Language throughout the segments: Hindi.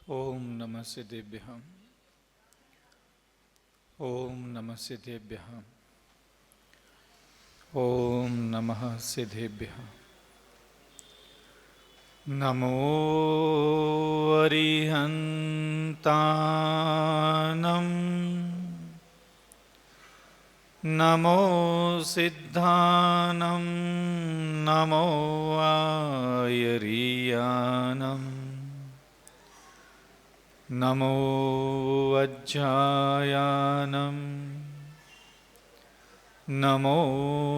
ओम नमः सिद्धेभ्यः। ओम नमः सिद्धेभ्यः। ओम नमः सिद्धेभ्यः। नमो अरिहन्तानं नमो सिद्धानं नमो आयरीयानं नमो वज्रायानं नमो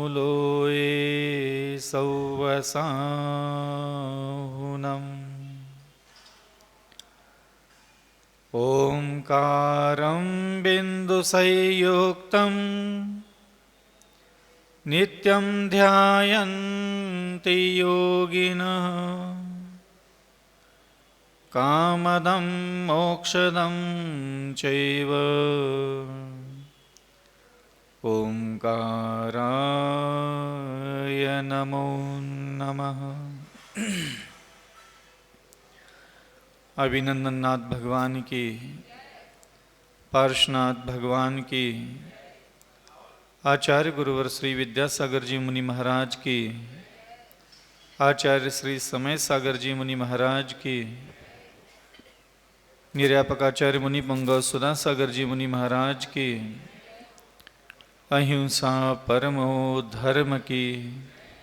लोये सौवसाहुनम् ओंकारं बिन्दुसंयुक्तं नित्यं ध्यायन्ति योगिनः कामदं मोक्षदं चैव ओंकाराय नमो नमः। अभिनंदननाथ भगवान की, पार्श्वनाथ भगवान की, आचार्य गुरुवर श्री विद्यासागर जी मुनि महाराज की, आचार्य श्री समय सागर जी मुनि महाराज की, निर्यापक आचार्य मुनि पंगव सुधा सागर जी मुनि महाराज की, अहिंसा परमो धर्म की,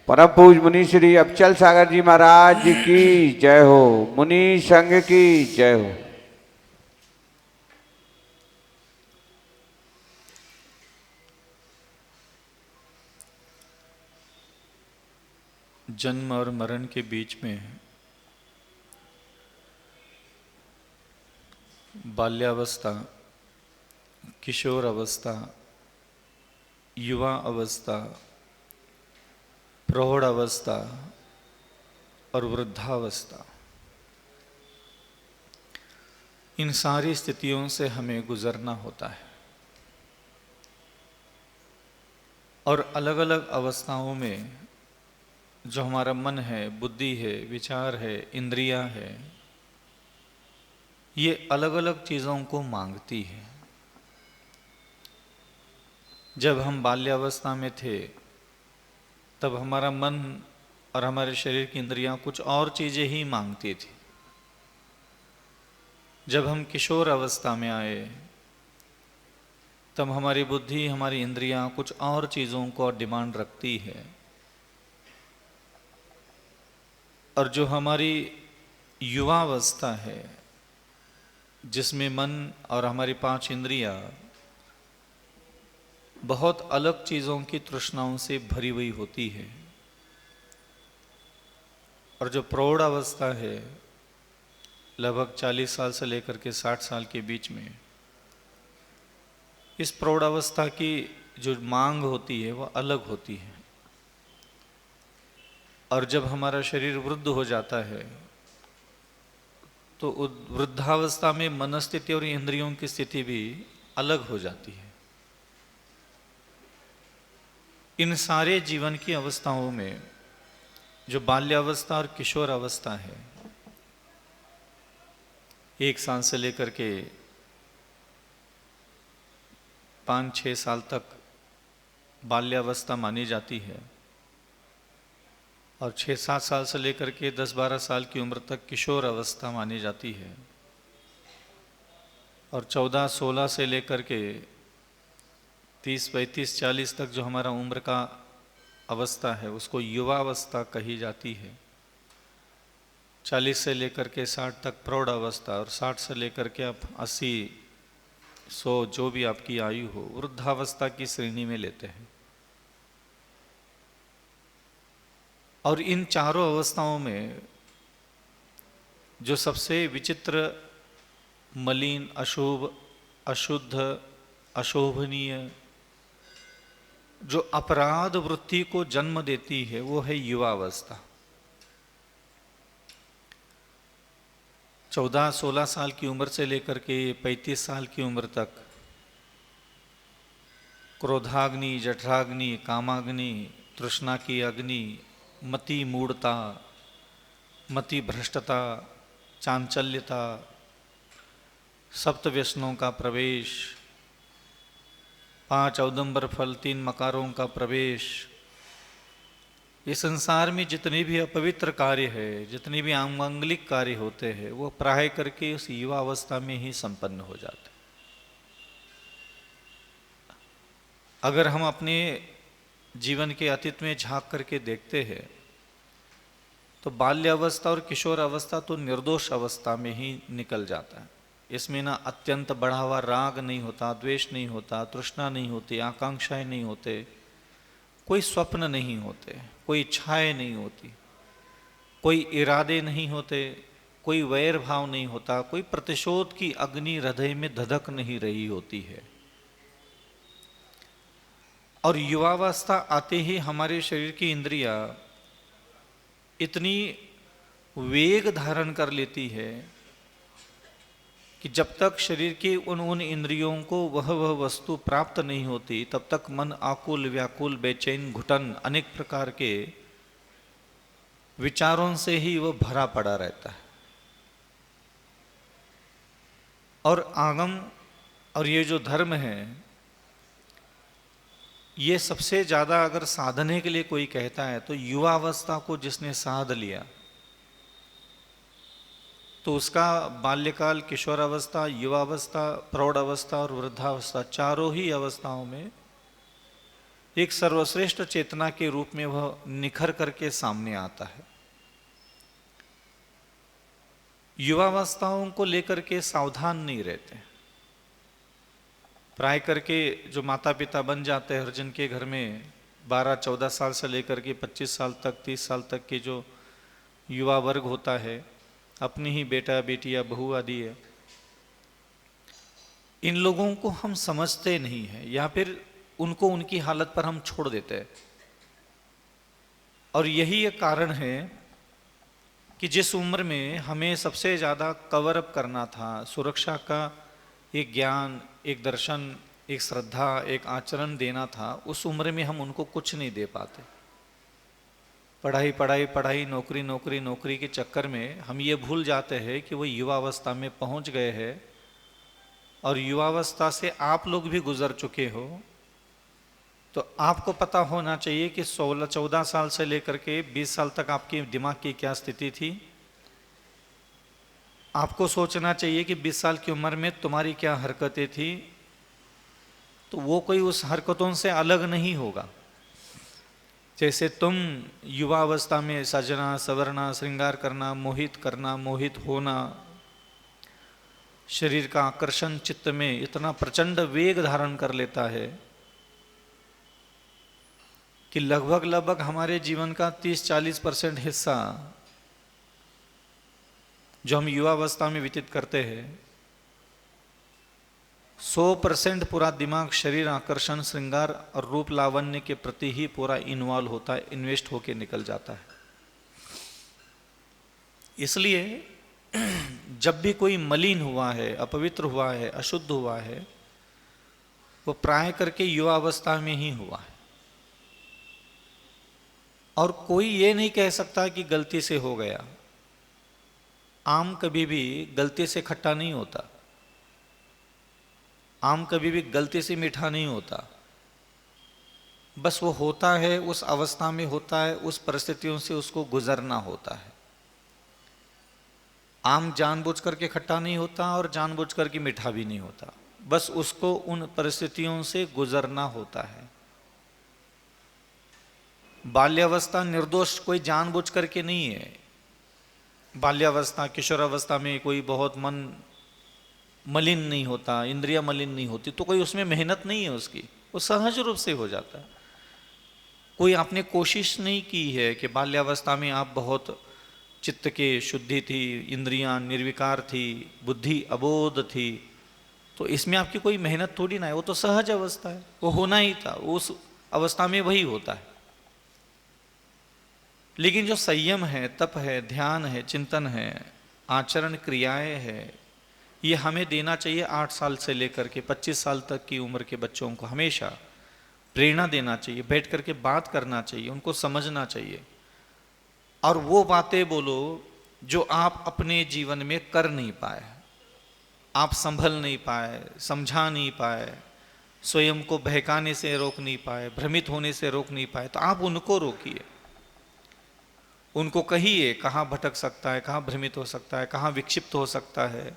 परम पूज मुनि श्री अबचल सागर जी महाराज की जय हो। मुनि संघ की जय हो। जन्म और मरण के बीच में बाल्यावस्था, किशोर अवस्था, युवा अवस्था, प्रौढ़ अवस्था और वृद्धावस्था, इन सारी स्थितियों से हमें गुजरना होता है। और अलग अलग अवस्थाओं में जो हमारा मन है, बुद्धि है, विचार है, इंद्रियां है, ये अलग अलग चीज़ों को मांगती है। जब हम बाल्यावस्था में थे तब हमारा मन और हमारे शरीर की इंद्रियां कुछ और चीज़ें ही मांगती थी। जब हम किशोर अवस्था में आए तब हमारी बुद्धि, हमारी इंद्रियां कुछ और चीज़ों को डिमांड रखती है। और जो हमारी युवावस्था है, जिसमें मन और हमारी 5 इंद्रियां बहुत अलग चीज़ों की तृष्णाओं से भरी हुई होती है। और जो प्रौढ़ अवस्था है, लगभग 40 साल से लेकर के 60 साल के बीच में, इस प्रौढ़ अवस्था की जो मांग होती है वह अलग होती है। और जब हमारा शरीर वृद्ध हो जाता है तो वृद्धावस्था में मनस्थिति और इंद्रियों की स्थिति भी अलग हो जाती है। इन सारे जीवन की अवस्थाओं में जो बाल्यावस्था और किशोर अवस्था है, 1 साल से लेकर के 5-6 साल तक बाल्यावस्था मानी जाती है, और 6-7 साल से लेकर के 10-12 साल की उम्र तक किशोर अवस्था मानी जाती है, और 14-16 से लेकर के 30-35-40 तक जो हमारा उम्र का अवस्था है उसको युवावस्था कही जाती है। 40 से लेकर के 60 तक प्रौढ़ अवस्था, और 60 से लेकर के आप 80-100 जो भी आपकी आयु हो, वृद्धावस्था की श्रेणी में लेते हैं। और इन चारों अवस्थाओं में जो सबसे विचित्र, मलिन, अशुभ, अशुद्ध, अशोभनीय, जो अपराध वृत्ति को जन्म देती है वो है युवावस्था। 14-16 साल की उम्र से लेकर के 35 साल की उम्र तक क्रोधाग्नि, जठराग्नि, कामाग्नि, तृष्णा की अग्नि, मति मूढ़ता, मति भ्रष्टता, चांचल्यता, सप्त व्यसनों का प्रवेश, 5 औदंबर फल, 3 मकारों का प्रवेश। ये संसार में जितने भी अपवित्र कार्य है, जितने भी अमांगलिक कार्य होते हैं, वो प्राय करके उस युवा अवस्था में ही संपन्न हो जाते हैं। अगर हम अपने जीवन के अतीत में झांक करके देखते हैं तो बाल्य अवस्था और किशोर अवस्था तो निर्दोष अवस्था में ही निकल जाता है। इसमें ना अत्यंत बढ़ा हुआ राग नहीं होता, द्वेष नहीं होता, तृष्णा नहीं होती, आकांक्षाएं नहीं होते, कोई स्वप्न नहीं होते, कोई इच्छाएं नहीं होती, कोई इरादे नहीं होते, कोई वैर भाव नहीं होता, कोई प्रतिशोध की अग्नि हृदय में धधक नहीं रही होती है। और युवावस्था आते ही हमारे शरीर की इंद्रियां इतनी वेग धारण कर लेती है कि जब तक शरीर की उन इंद्रियों को वह वस्तु प्राप्त नहीं होती, तब तक मन आकुल, व्याकुल, बेचैन, घुटन, अनेक प्रकार के विचारों से ही वह भरा पड़ा रहता है। और आगम और ये जो धर्म है, ये सबसे ज़्यादा अगर साधने के लिए कोई कहता है तो युवावस्था को जिसने साध लिया तो उसका बाल्यकाल, किशोरावस्था, युवावस्था, प्रौढ़ावस्था और वृद्धावस्था, चारों ही अवस्थाओं में एक सर्वश्रेष्ठ चेतना के रूप में वह निखर करके सामने आता है। युवावस्थाओं को लेकर के सावधान नहीं रहते। प्राय करके जो माता पिता बन जाते हैं, हर जन के घर में 12-14 साल से लेकर के 25 साल तक, 30 साल तक के जो युवा वर्ग होता है, अपनी ही बेटा बेटी या बहू आदि है, इन लोगों को हम समझते नहीं हैं या फिर उनको उनकी हालत पर हम छोड़ देते हैं। और यही एक कारण है कि जिस उम्र में हमें सबसे ज़्यादा कवर अप करना था, सुरक्षा का एक ज्ञान, एक दर्शन, एक श्रद्धा, एक आचरण देना था, उस उम्र में हम उनको कुछ नहीं दे पाते। पढ़ाई पढ़ाई पढ़ाई, नौकरी नौकरी नौकरी के चक्कर में हम ये भूल जाते हैं कि वो युवावस्था में पहुंच गए हैं। और युवावस्था से आप लोग भी गुजर चुके हो, तो आपको पता होना चाहिए कि 16-14 साल से लेकर के 20 साल तक आपके दिमाग की क्या स्थिति थी। आपको सोचना चाहिए कि 20 साल की उम्र में तुम्हारी क्या हरकतें थी, तो वो कोई उस हरकतों से अलग नहीं होगा। जैसे तुम युवावस्था में सजना, सवरना, श्रृंगार करना, मोहित होना, शरीर का आकर्षण चित्त में इतना प्रचंड वेग धारण कर लेता है कि लगभग हमारे जीवन का 30-40% हिस्सा जो हम युवावस्था में व्यतीत करते हैं, 100% पूरा दिमाग शरीर, आकर्षण, श्रृंगार और रूप लावण्य के प्रति ही पूरा इन्वॉल्व होता है, इन्वेस्ट होके निकल जाता है। इसलिए जब भी कोई मलिन हुआ है, अपवित्र हुआ है, अशुद्ध हुआ है, वो प्राय करके युवावस्था में ही हुआ है। और कोई ये नहीं कह सकता कि गलती से हो गया। आम कभी भी गलती से खट्टा नहीं होता, आम कभी भी गलती से मीठा नहीं होता। बस वो होता है, उस अवस्था में होता है, उस परिस्थितियों से उसको गुजरना होता है। आम जानबूझ करके खट्टा नहीं होता और जानबूझ करके मीठा भी नहीं होता, बस उसको उन परिस्थितियों से गुजरना होता है। बाल्यावस्था निर्दोष कोई जानबूझ करके नहीं है। बाल्यावस्था, किशोरावस्था में कोई बहुत मन मलिन नहीं होता, इंद्रिया मलिन नहीं होती, तो कोई उसमें मेहनत नहीं है उसकी, वो सहज रूप से हो जाता है। कोई आपने कोशिश नहीं की है कि बाल्यावस्था में आप बहुत चित्त के शुद्धि थी, इंद्रियां निर्विकार थी, बुद्धि अबोध थी, तो इसमें आपकी कोई मेहनत थोड़ी ना है, वो तो सहज अवस्था है, वो होना ही था, उस अवस्था में वही होता है। लेकिन जो संयम है, तप है, ध्यान है, चिंतन है, आचरण क्रियाएं है, ये हमें देना चाहिए 8 साल से लेकर के 25 साल तक की उम्र के बच्चों को। हमेशा प्रेरणा देना चाहिए, बैठ करके बात करना चाहिए, उनको समझना चाहिए, और वो बातें बोलो जो आप अपने जीवन में कर नहीं पाए। आप संभल नहीं पाए, समझा नहीं पाए, स्वयं को बहकाने से रोक नहीं पाए, भ्रमित होने से रोक नहीं पाए, तो आप उनको रोकिए, उनको कहिए कहाँ भटक सकता है, कहाँ भ्रमित हो सकता है, कहाँ विक्षिप्त हो सकता है,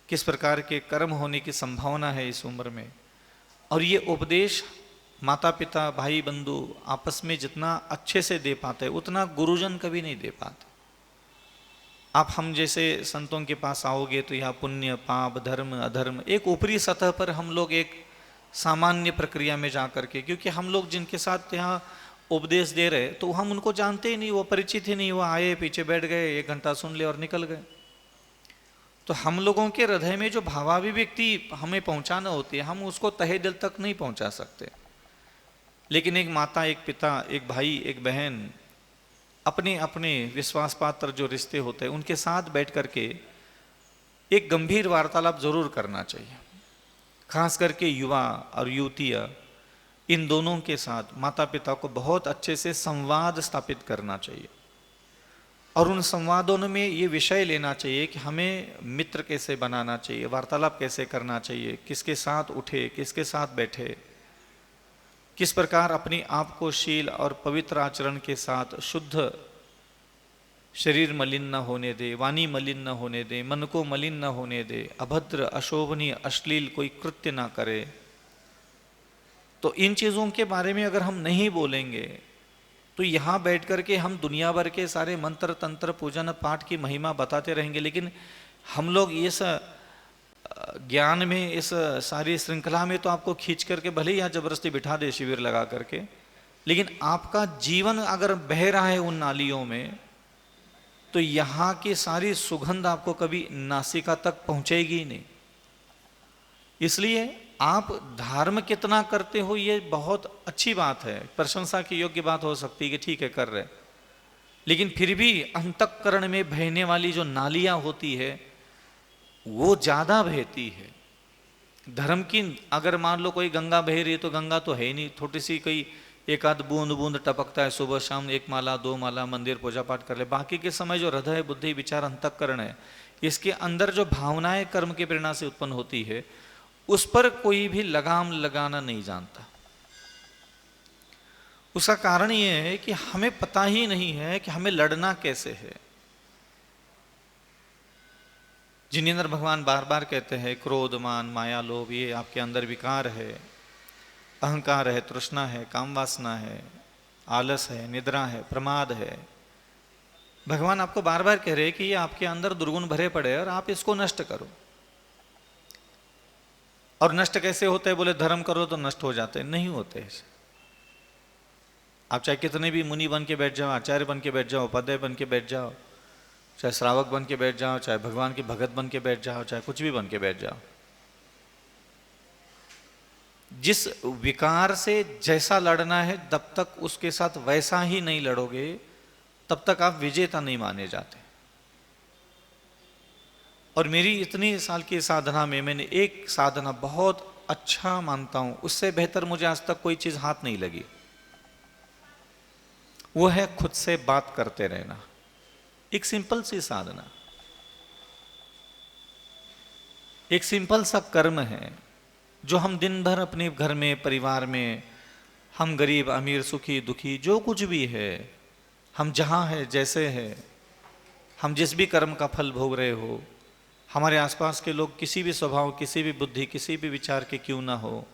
किस प्रकार के कर्म होने की संभावना है इस उम्र में। और ये उपदेश माता पिता भाई बंधु आपस में जितना अच्छे से दे पाते उतना गुरुजन कभी नहीं दे पाते। आप हम जैसे संतों के पास आओगे तो यहाँ पुण्य पाप धर्म अधर्म एक ऊपरी सतह पर हम लोग एक सामान्य प्रक्रिया में जा करके, क्योंकि हम लोग जिनके साथ यहाँ उपदेश दे रहे तो हम उनको जानते ही नहीं, वो परिचित ही नहीं, वो आए पीछे बैठ गए 1 घंटा सुन ले और निकल गए। तो हम लोगों के हृदय में जो भावाभिव्यक्ति हमें पहुंचाना होती है हम उसको तहे दिल तक नहीं पहुंचा सकते। लेकिन एक माता, एक पिता, एक भाई, एक बहन, अपने अपने विश्वास पात्र जो रिश्ते होते हैं उनके साथ बैठ करके एक गंभीर वार्तालाप जरूर करना चाहिए। खास करके युवा और युवतियाँ, इन दोनों के साथ माता पिता को बहुत अच्छे से संवाद स्थापित करना चाहिए और उन संवादों में ये विषय लेना चाहिए कि हमें मित्र कैसे बनाना चाहिए, वार्तालाप कैसे करना चाहिए, किसके साथ उठे, किसके साथ बैठे, किस प्रकार अपने आप को शील और पवित्र आचरण के साथ शुद्ध, शरीर मलिन न होने दे, वाणी मलिन न होने दे, मन को मलिन न होने दे, अभद्र अशोभनीय अश्लील कोई कृत्य ना करे। तो इन चीज़ों के बारे में अगर हम नहीं बोलेंगे तो यहाँ बैठ कर के हम दुनिया भर के सारे मंत्र तंत्र पूजन पाठ की महिमा बताते रहेंगे, लेकिन हम लोग इस ज्ञान में, इस सारी श्रृंखला में तो आपको खींच करके भले ही यहाँ जबरदस्ती बिठा दे शिविर लगा करके, लेकिन आपका जीवन अगर बह रहा है उन नालियों में तो यहाँ की सारी सुगंध आपको कभी नासिका तक पहुँचेगी ही नहीं। इसलिए आप धर्म कितना करते हो ये बहुत अच्छी बात है, प्रशंसा की योग्य बात हो सकती है कि ठीक है कर रहे, लेकिन फिर भी अंतःकरण में बहने वाली जो नालियाँ होती है वो ज़्यादा बहती है। धर्म की अगर मान लो कोई गंगा बह रही है तो गंगा तो है ही नहीं, थोड़ी सी कोई एक आध बूंद बूंद टपकता है, सुबह शाम 1 माला 2 माला मंदिर पूजा पाठ कर ले, बाकी के समय जो हृदय बुद्धि विचार अंतःकरण है इसके अंदर जो भावनाएं कर्म के प्रेरणा से उत्पन्न होती है उस पर कोई भी लगाम लगाना नहीं जानता। उसका कारण ये है कि हमें पता ही नहीं है कि हमें लड़ना कैसे है। जिनेंद्र भगवान बार बार कहते हैं क्रोध मान माया लोभ ये आपके अंदर विकार है, अहंकार है, तृष्णा है, काम वासना है, आलस है, निद्रा है, प्रमाद है। भगवान आपको बार बार कह रहे हैं कि ये आपके अंदर दुर्गुण भरे पड़े और आप इसको नष्ट करो। और नष्ट कैसे होते हैं? बोले धर्म करो तो नष्ट हो जाते हैं, नहीं होते ऐसे। आप चाहे कितने भी मुनि बन के बैठ जाओ, आचार्य बन के बैठ जाओ, उपाध्याय बन के बैठ जाओ, चाहे श्रावक बन के बैठ जाओ, चाहे भगवान के भगत बन के बैठ जाओ, चाहे कुछ भी बन के बैठ जाओ, जिस विकार से जैसा लड़ना है तब तक उसके साथ वैसा ही नहीं लड़ोगे तब तक आप विजेता नहीं माने जाते। और मेरी इतनी साल की साधना में मैंने एक साधना बहुत अच्छा मानता हूं, उससे बेहतर मुझे आज तक कोई चीज हाथ नहीं लगी, वो है खुद से बात करते रहना। एक सिंपल सी साधना, एक सिंपल सा कर्म है जो हम दिन भर अपने घर में परिवार में, हम गरीब अमीर सुखी दुखी जो कुछ भी है, हम जहाँ है जैसे है, हम जिस भी कर्म का फल भोग रहे हो, हमारे आसपास के लोग किसी भी स्वभाव, किसी भी बुद्धि, किसी भी विचार के क्यों ना हो,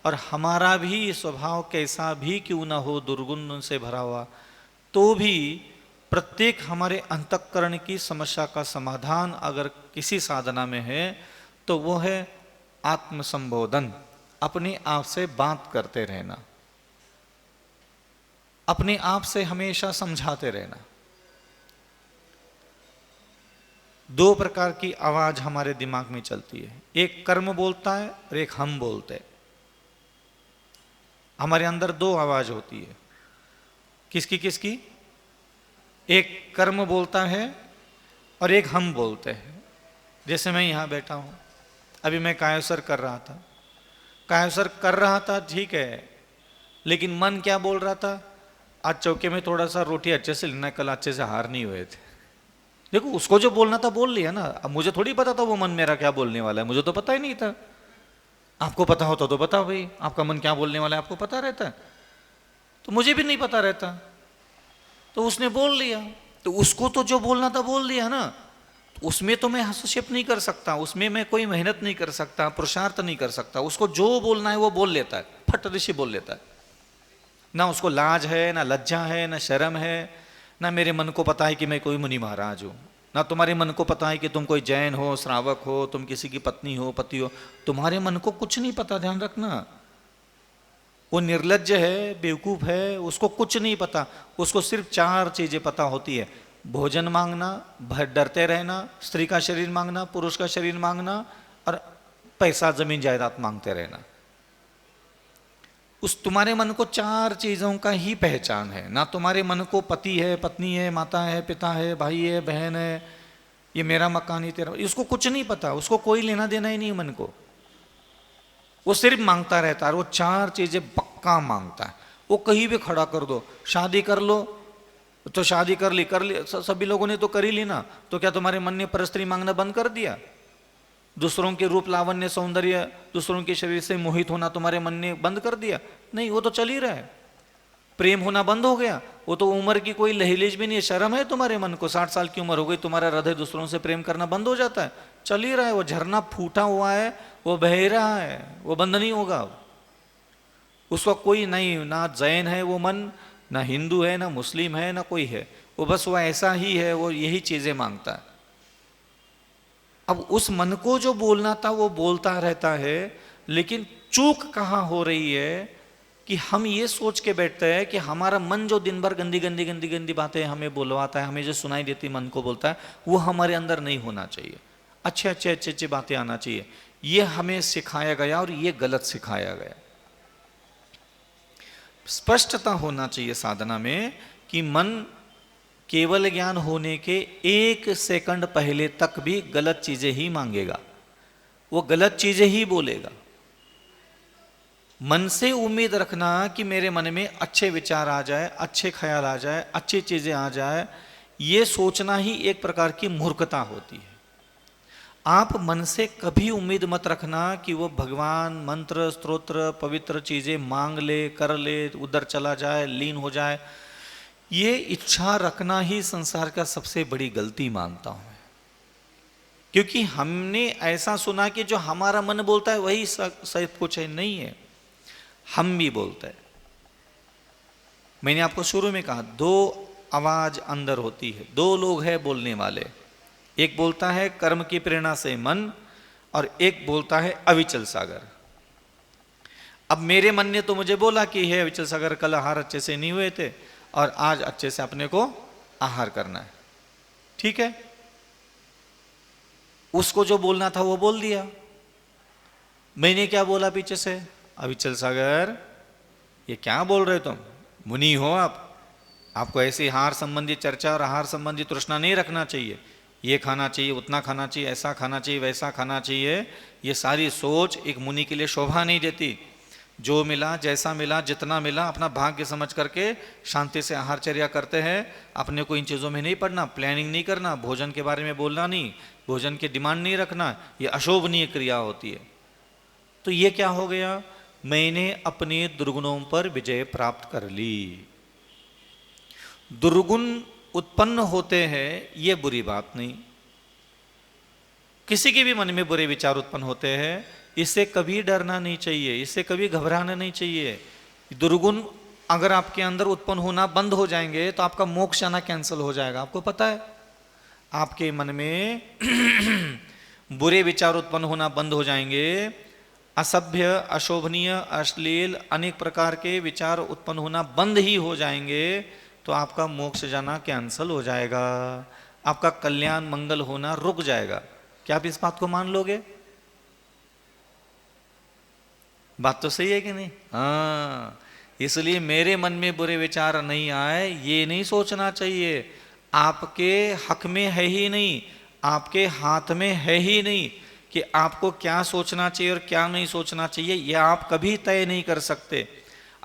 और हमारा भी स्वभाव कैसा भी क्यों ना हो दुर्गुण से भरा हुआ, तो भी प्रत्येक हमारे अंतःकरण की समस्या का समाधान अगर किसी साधना में है तो वो है आत्मसंबोधन। अपने आप से बात करते रहना, अपने आप से हमेशा समझाते रहना। 2 प्रकार की आवाज हमारे दिमाग में चलती है, एक कर्म बोलता है और एक हम बोलते हैं। हमारे अंदर 2 आवाज होती है, किसकी किसकी? एक कर्म बोलता है और एक हम बोलते हैं। जैसे मैं यहाँ बैठा हूँ, अभी मैं कायोसर कर रहा था, कायोसर कर रहा था ठीक है, लेकिन मन क्या बोल रहा था? आज चौके में थोड़ा सा रोटी अच्छे से लेना, कल अच्छे से हार नहीं हुए थे। देखो उसको जो बोलना था बोल लिया ना, अब मुझे थोड़ी पता था वो मन मेरा क्या बोलने वाला है, मुझे तो पता ही नहीं था। आपको पता होता तो बताओ भाई, आपका मन क्या बोलने वाला है आपको पता रहता है, तो मुझे भी नहीं पता रहता। तो उसने बोल लिया, तो उसको तो जो बोलना था बोल दिया ना, उसमें तो मैं हस्तक्षेप नहीं कर सकता, उसमें मैं कोई मेहनत नहीं कर सकता, पुरुषार्थ नहीं कर सकता। उसको जो बोलना है वो बोल लेता है, फट ऋषि बोल लेता है। ना उसको लाज है, ना लज्जा है, ना शर्म है, ना मेरे मन को पता है कि मैं कोई मुनि महाराज हूं, ना तुम्हारे मन को पता है कि तुम कोई जैन हो, श्रावक हो, तुम किसी की पत्नी हो, पति हो। तुम्हारे मन को कुछ नहीं पता, ध्यान रखना। वो निर्लज्ज है, बेवकूफ है, उसको कुछ नहीं पता। उसको सिर्फ 4 चीजें पता होती है: भोजन मांगना, डरते रहना, स्त्री का शरीर मांगना, पुरुष का शरीर मांगना, और पैसा जमीन जायदाद मांगते रहना। उस तुम्हारे मन को 4 चीजों का ही पहचान है। ना तुम्हारे मन को पति है, पत्नी है, माता है, पिता है, भाई है, बहन है, ये मेरा मकान ही तेरा, उसको कुछ नहीं पता। उसको कोई लेना देना ही नहीं मन को, वो सिर्फ मांगता रहता है। और वो 4 चीजें पक्का मांगता है। वो कहीं भी खड़ा कर दो, शादी कर लो तो शादी कर ली, सभी लोगों ने तो कर ही ली ना, तो क्या तुम्हारे मन ने परस्त्री मांगना बंद कर दिया? दूसरों के रूप, लावण्य, सौंदर्य, दूसरों के शरीर से मोहित होना तुम्हारे मन ने बंद कर दिया? नहीं, वो तो चल ही रहा है। प्रेम होना बंद हो गया? वो तो उम्र की कोई लहलीज भी नहीं है। शर्म है तुम्हारे मन को? 60 साल की उम्र हो गई, तुम्हारा हृदय दूसरों से प्रेम करना बंद हो जाता है? चल ही रहा है। वो झरना फूटा हुआ है, वो बह रहा है, वो बंद नहीं होगा। उसका कोई नहीं, ना जैन है वो मन, ना हिंदू है, ना मुस्लिम है, ना कोई है। वो बस वो ऐसा ही है, वो यही चीजें मांगता है। अब उस मन को जो बोलना था वो बोलता रहता है, लेकिन चूक कहाँ हो रही है कि हम ये सोच के बैठते हैं कि हमारा मन जो दिन भर गंदी गंदी गंदी गंदी बातें हमें बोलवाता है, हमें जो सुनाई देती मन को बोलता है, वो हमारे अंदर नहीं होना चाहिए। अच्छे अच्छे अच्छे अच्छे बातें आना चाहिए। ये हमें सिखाया गया और ये गलत सिखाया गया। स्पष्टता होना चाहिए साधना में कि मन केवल ज्ञान होने के 1 सेकंड पहले तक भी गलत चीजें ही मांगेगा, वो गलत चीजें ही बोलेगा। मन से उम्मीद रखना कि मेरे मन में अच्छे विचार आ जाए, अच्छे ख्याल आ जाए, अच्छी चीजें आ जाए, ये सोचना ही एक प्रकार की मूर्खता होती है। आप मन से कभी उम्मीद मत रखना कि वो भगवान मंत्र, स्तोत्र, पवित्र चीजें मांग ले, कर ले, उधर चला जाए, लीन हो जाए। ये इच्छा रखना ही संसार का सबसे बड़ी गलती मानता हूं मैं। क्योंकि हमने ऐसा सुना कि जो हमारा मन बोलता है वही सब कुछ है, नहीं है। हम भी बोलते हैं। मैंने आपको शुरू में कहा 2 आवाज अंदर होती है, 2 लोग हैं बोलने वाले। एक बोलता है कर्म की प्रेरणा से मन, और एक बोलता है अविचल सागर। अब मेरे मन ने तो मुझे बोला कि हे अविचल सागर, कल आहार अच्छे से नहीं हुए थे और आज अच्छे से अपने को आहार करना है। ठीक है, उसको जो बोलना था वो बोल दिया। मैंने क्या बोला पीछे से? अविचल सागर, ये क्या बोल रहे तुम? मुनि हो आप, आपको ऐसी आहार संबंधी चर्चा और आहार संबंधी तृष्णा नहीं रखना चाहिए। ये खाना चाहिए, उतना खाना चाहिए, ऐसा खाना चाहिए, वैसा खाना चाहिए। ये सारी सोच एक मुनि के लिए शोभा नहीं देती। जो मिला, जैसा मिला, जितना मिला, अपना भाग्य समझ करके शांति से आहारचर्या करते हैं। अपने को इन चीज़ों में नहीं पड़ना, प्लानिंग नहीं करना, भोजन के बारे में बोलना नहीं, भोजन की डिमांड नहीं रखना। ये अशोभनीय क्रिया होती है। तो ये क्या हो गया? मैंने अपने दुर्गुणों पर विजय प्राप्त कर ली। दुर्गुण उत्पन्न होते हैं, ये बुरी बात नहीं। किसी के भी मन में बुरे विचार उत्पन्न होते हैं, इससे कभी डरना नहीं चाहिए, इससे कभी घबराना नहीं चाहिए। दुर्गुण अगर आपके अंदर उत्पन्न होना बंद हो जाएंगे तो आपका मोक्ष आना कैंसिल हो जाएगा। आपको पता है, आपके मन में बुरे विचार उत्पन्न होना बंद हो जाएंगे, असभ्य, अशोभनीय, अश्लील अनेक प्रकार के विचार उत्पन्न होना बंद ही हो जाएंगे, तो आपका मोक्ष जाना कैंसल हो जाएगा, आपका कल्याण मंगल होना रुक जाएगा। क्या आप इस बात को मान लोगे? बात तो सही है कि नहीं? हाँ, इसलिए मेरे मन में बुरे विचार नहीं आए, ये नहीं सोचना चाहिए। आपके हक में है ही नहीं, आपके हाथ में है ही नहीं कि आपको क्या सोचना चाहिए और क्या नहीं सोचना चाहिए। यह आप कभी तय नहीं कर सकते।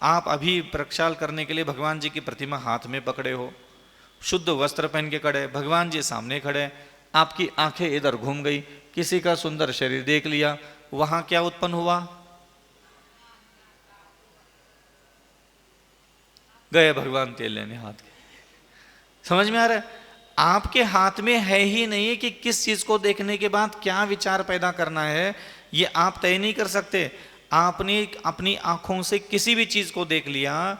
आप अभी प्रक्षाल करने के लिए भगवान जी की प्रतिमा हाथ में पकड़े हो, शुद्ध वस्त्र पहन के खड़े, भगवान जी सामने खड़े, आपकी आंखें इधर घूम गई, किसी का सुंदर शरीर देख लिया, वहां क्या उत्पन्न हुआ? गए भगवान तेल लेने हाथ के। समझ में आ रहा है? आपके हाथ में है ही नहीं कि किस चीज को देखने के बाद क्या विचार पैदा करना है, ये आप तय नहीं कर सकते। आपने अपनी आंखों से किसी भी चीज को देख लिया,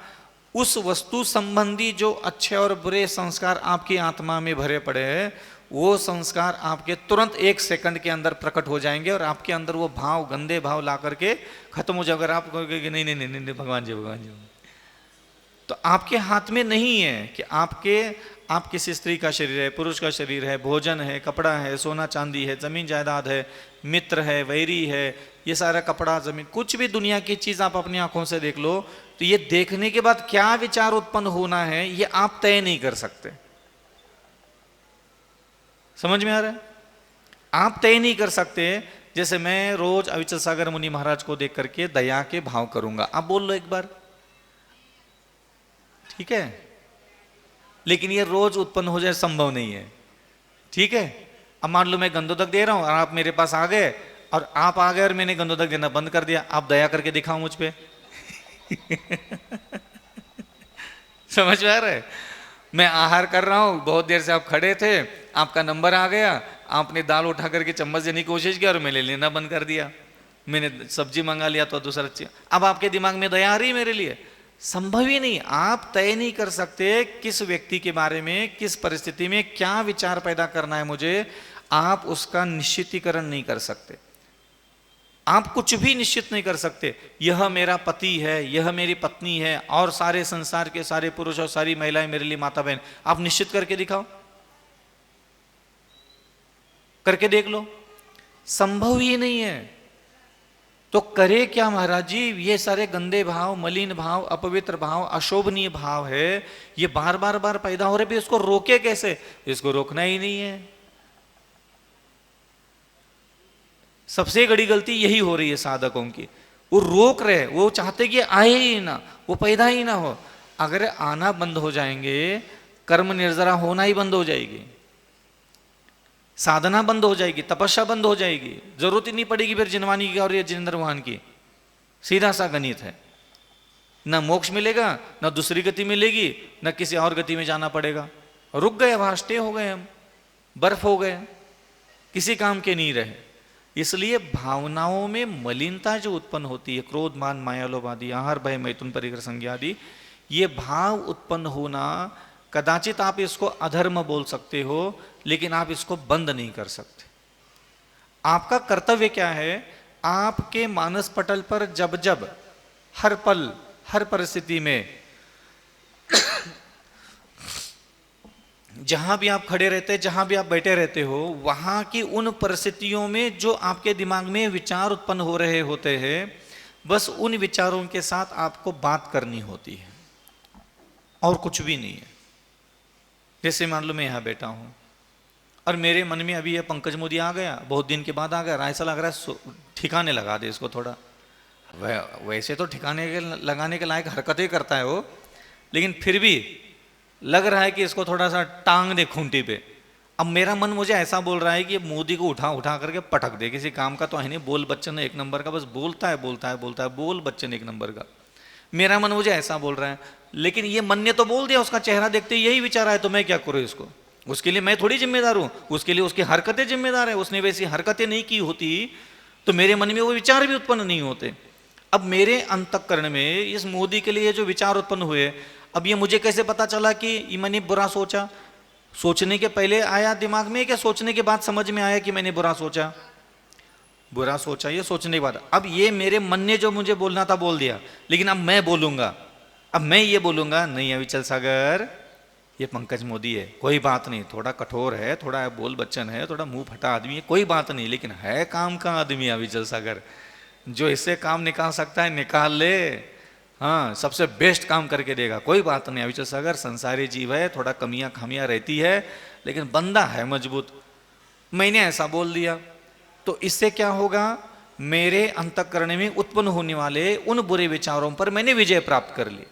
उस वस्तु संबंधी जो अच्छे और बुरे संस्कार आपकी आत्मा में भरे पड़े हैं, वो संस्कार आपके तुरंत 1 सेकंड के अंदर प्रकट हो जाएंगे और आपके अंदर वो भाव, गंदे भाव ला करके खत्म हो जाए। अगर आप कहोगे कि नहीं नहीं नहीं नहीं भगवान जी भगवान जी, तो आपके हाथ में नहीं है कि आप किस स्त्री का शरीर है, पुरुष का शरीर है, भोजन है, कपड़ा है, सोना चांदी है, जमीन जायदाद है, मित्र है, वैरी है, ये सारा कपड़ा, जमीन, कुछ भी दुनिया की चीज आप अपनी आंखों से देख लो, तो ये देखने के बाद क्या विचार उत्पन्न होना है ये आप तय नहीं कर सकते। समझ में आ रहा है? आप तय नहीं कर सकते। जैसे मैं रोज अविचल सागर मुनि महाराज को देख करके दया के भाव करूंगा, आप बोल लो एक बार, ठीक है, लेकिन ये रोज उत्पन्न हो जाए संभव नहीं है, ठीक है। अब मान लो मैं गंधोदक दे रहा हूं और आप मेरे पास आ गए, और आप आ गए और मैंने गंधोदक देना बंद कर दिया, आप दया करके दिखाओ मुझ पे। समझ में आ रहा है? मैं आहार कर रहा हूं, बहुत देर से आप खड़े थे, आपका नंबर आ गया, आपने दाल उठा करके चम्मच देने की कोशिश की और मैंने लेना बंद कर दिया, मैंने सब्जी मंगा लिया तो दूसरा चीज, अब आपके दिमाग में दया आ रही मेरे लिए? संभव ही नहीं। आप तय नहीं कर सकते किस व्यक्ति के बारे में, किस परिस्थिति में क्या विचार पैदा करना है मुझे, आप उसका निश्चितीकरण नहीं कर सकते। आप कुछ भी निश्चित नहीं कर सकते, यह मेरा पति है, यह मेरी पत्नी है, और सारे संसार के सारे पुरुष और सारी महिलाएं मेरे लिए माता बहन, आप निश्चित करके दिखाओ, करके देख लो, संभव ही नहीं है। तो करे क्या महाराज जी? ये सारे गंदे भाव, मलिन भाव, अपवित्र भाव, अशोभनीय भाव है, ये बार बार बार पैदा हो रहे भी, इसको रोके कैसे? इसको रोकना ही नहीं है। सबसे बड़ी गलती यही हो रही है साधकों की, वो रोक रहे, वो चाहते कि आए ही ना, वो पैदा ही ना हो। अगर आना बंद हो जाएंगे, कर्म निर्जरा होना ही बंद हो जाएगी, साधना बंद हो जाएगी, तपस्या बंद हो जाएगी, जरूरत ही नहीं पड़ेगी फिर जिनवानी की और ये जिनेंद्र मोहन की। सीधा सा गणित है, ना मोक्ष मिलेगा, ना दूसरी गति मिलेगी, ना किसी और गति में जाना पड़ेगा। रुक गए, वहां स्टे हो गए, हम बर्फ हो गए, किसी काम के नहीं रहे। इसलिए भावनाओं में मलिनता जो उत्पन्न होती है, क्रोध मान माया लोभ आदि, आहार भय मैथुन परिग्रह संज्ञा आदि, ये भाव उत्पन्न होना, कदाचित आप इसको अधर्म बोल सकते हो, लेकिन आप इसको बंद नहीं कर सकते। आपका कर्तव्य क्या है? आपके मानस पटल पर जब जब, हर पल, हर परिस्थिति में, जहां भी आप खड़े रहते, जहां भी आप बैठे रहते हो, वहां की उन परिस्थितियों में जो आपके दिमाग में विचार उत्पन्न हो रहे होते हैं, बस उन विचारों के साथ आपको बात करनी होती है, और कुछ भी नहीं है। जैसे मान लो मैं यहां बैठा हूं और मेरे मन में अभी ये पंकज मोदी आ गया, बहुत दिन के बाद आ गया, ऐसा लग रहा है ठिकाने लगा दे इसको थोड़ा। वैसे तो ठिकाने के लगाने के लायक हरकतें करता है वो, लेकिन फिर भी लग रहा है कि इसको थोड़ा सा टांग दे खूंटी पे। अब मेरा मन मुझे ऐसा बोल रहा है कि मोदी को उठा उठा करके पटक दे, किसी काम का तो है नहीं, बोल बच्चन एक नंबर का, बस बोलता है बोलता है बोलता है, बोल बच्चन एक नंबर का। मेरा मन मुझे ऐसा बोल रहा है, लेकिन ये मन ने तो बोल दिया, उसका चेहरा देखते यही विचार आए, तो मैं क्या करूँ इसको? उसके लिए मैं थोड़ी जिम्मेदार हूँ, उसके लिए उसकी हरकतें जिम्मेदार है। उसने वैसी हरकतें नहीं की होती तो मेरे मन में वो विचार भी उत्पन्न नहीं होते। अब मेरे अंतःकरण में इस मोदी के लिए जो विचार उत्पन्न हुए, अब ये मुझे कैसे पता चला कि मैंने बुरा सोचा? सोचने के पहले आया दिमाग में, क्या सोचने के बाद समझ में आया कि मैंने बुरा सोचा? बुरा सोचा ये सोचने के बाद। अब ये मेरे मन ने जो मुझे बोलना था बोल दिया, लेकिन अब मैं बोलूंगा, अब मैं ये बोलूंगा, नहीं अविचल सागर, ये पंकज मोदी है, कोई बात नहीं, थोड़ा कठोर है, थोड़ा बोल बच्चन है, थोड़ा मुंह फटा आदमी है, कोई बात नहीं, लेकिन है काम का आदमी अविचल सागर, जो इससे काम निकाल सकता है निकाल ले, हाँ, सबसे बेस्ट काम करके देगा, कोई बात नहीं। अविचल सागर संसारी जीव है, थोड़ा कमियां खामियां रहती है, लेकिन बंदा है मजबूत। मैंने ऐसा बोल दिया, तो इससे क्या होगा? मेरे अंतःकरण में उत्पन्न होने वाले उन बुरे विचारों पर मैंने विजय प्राप्त कर ली।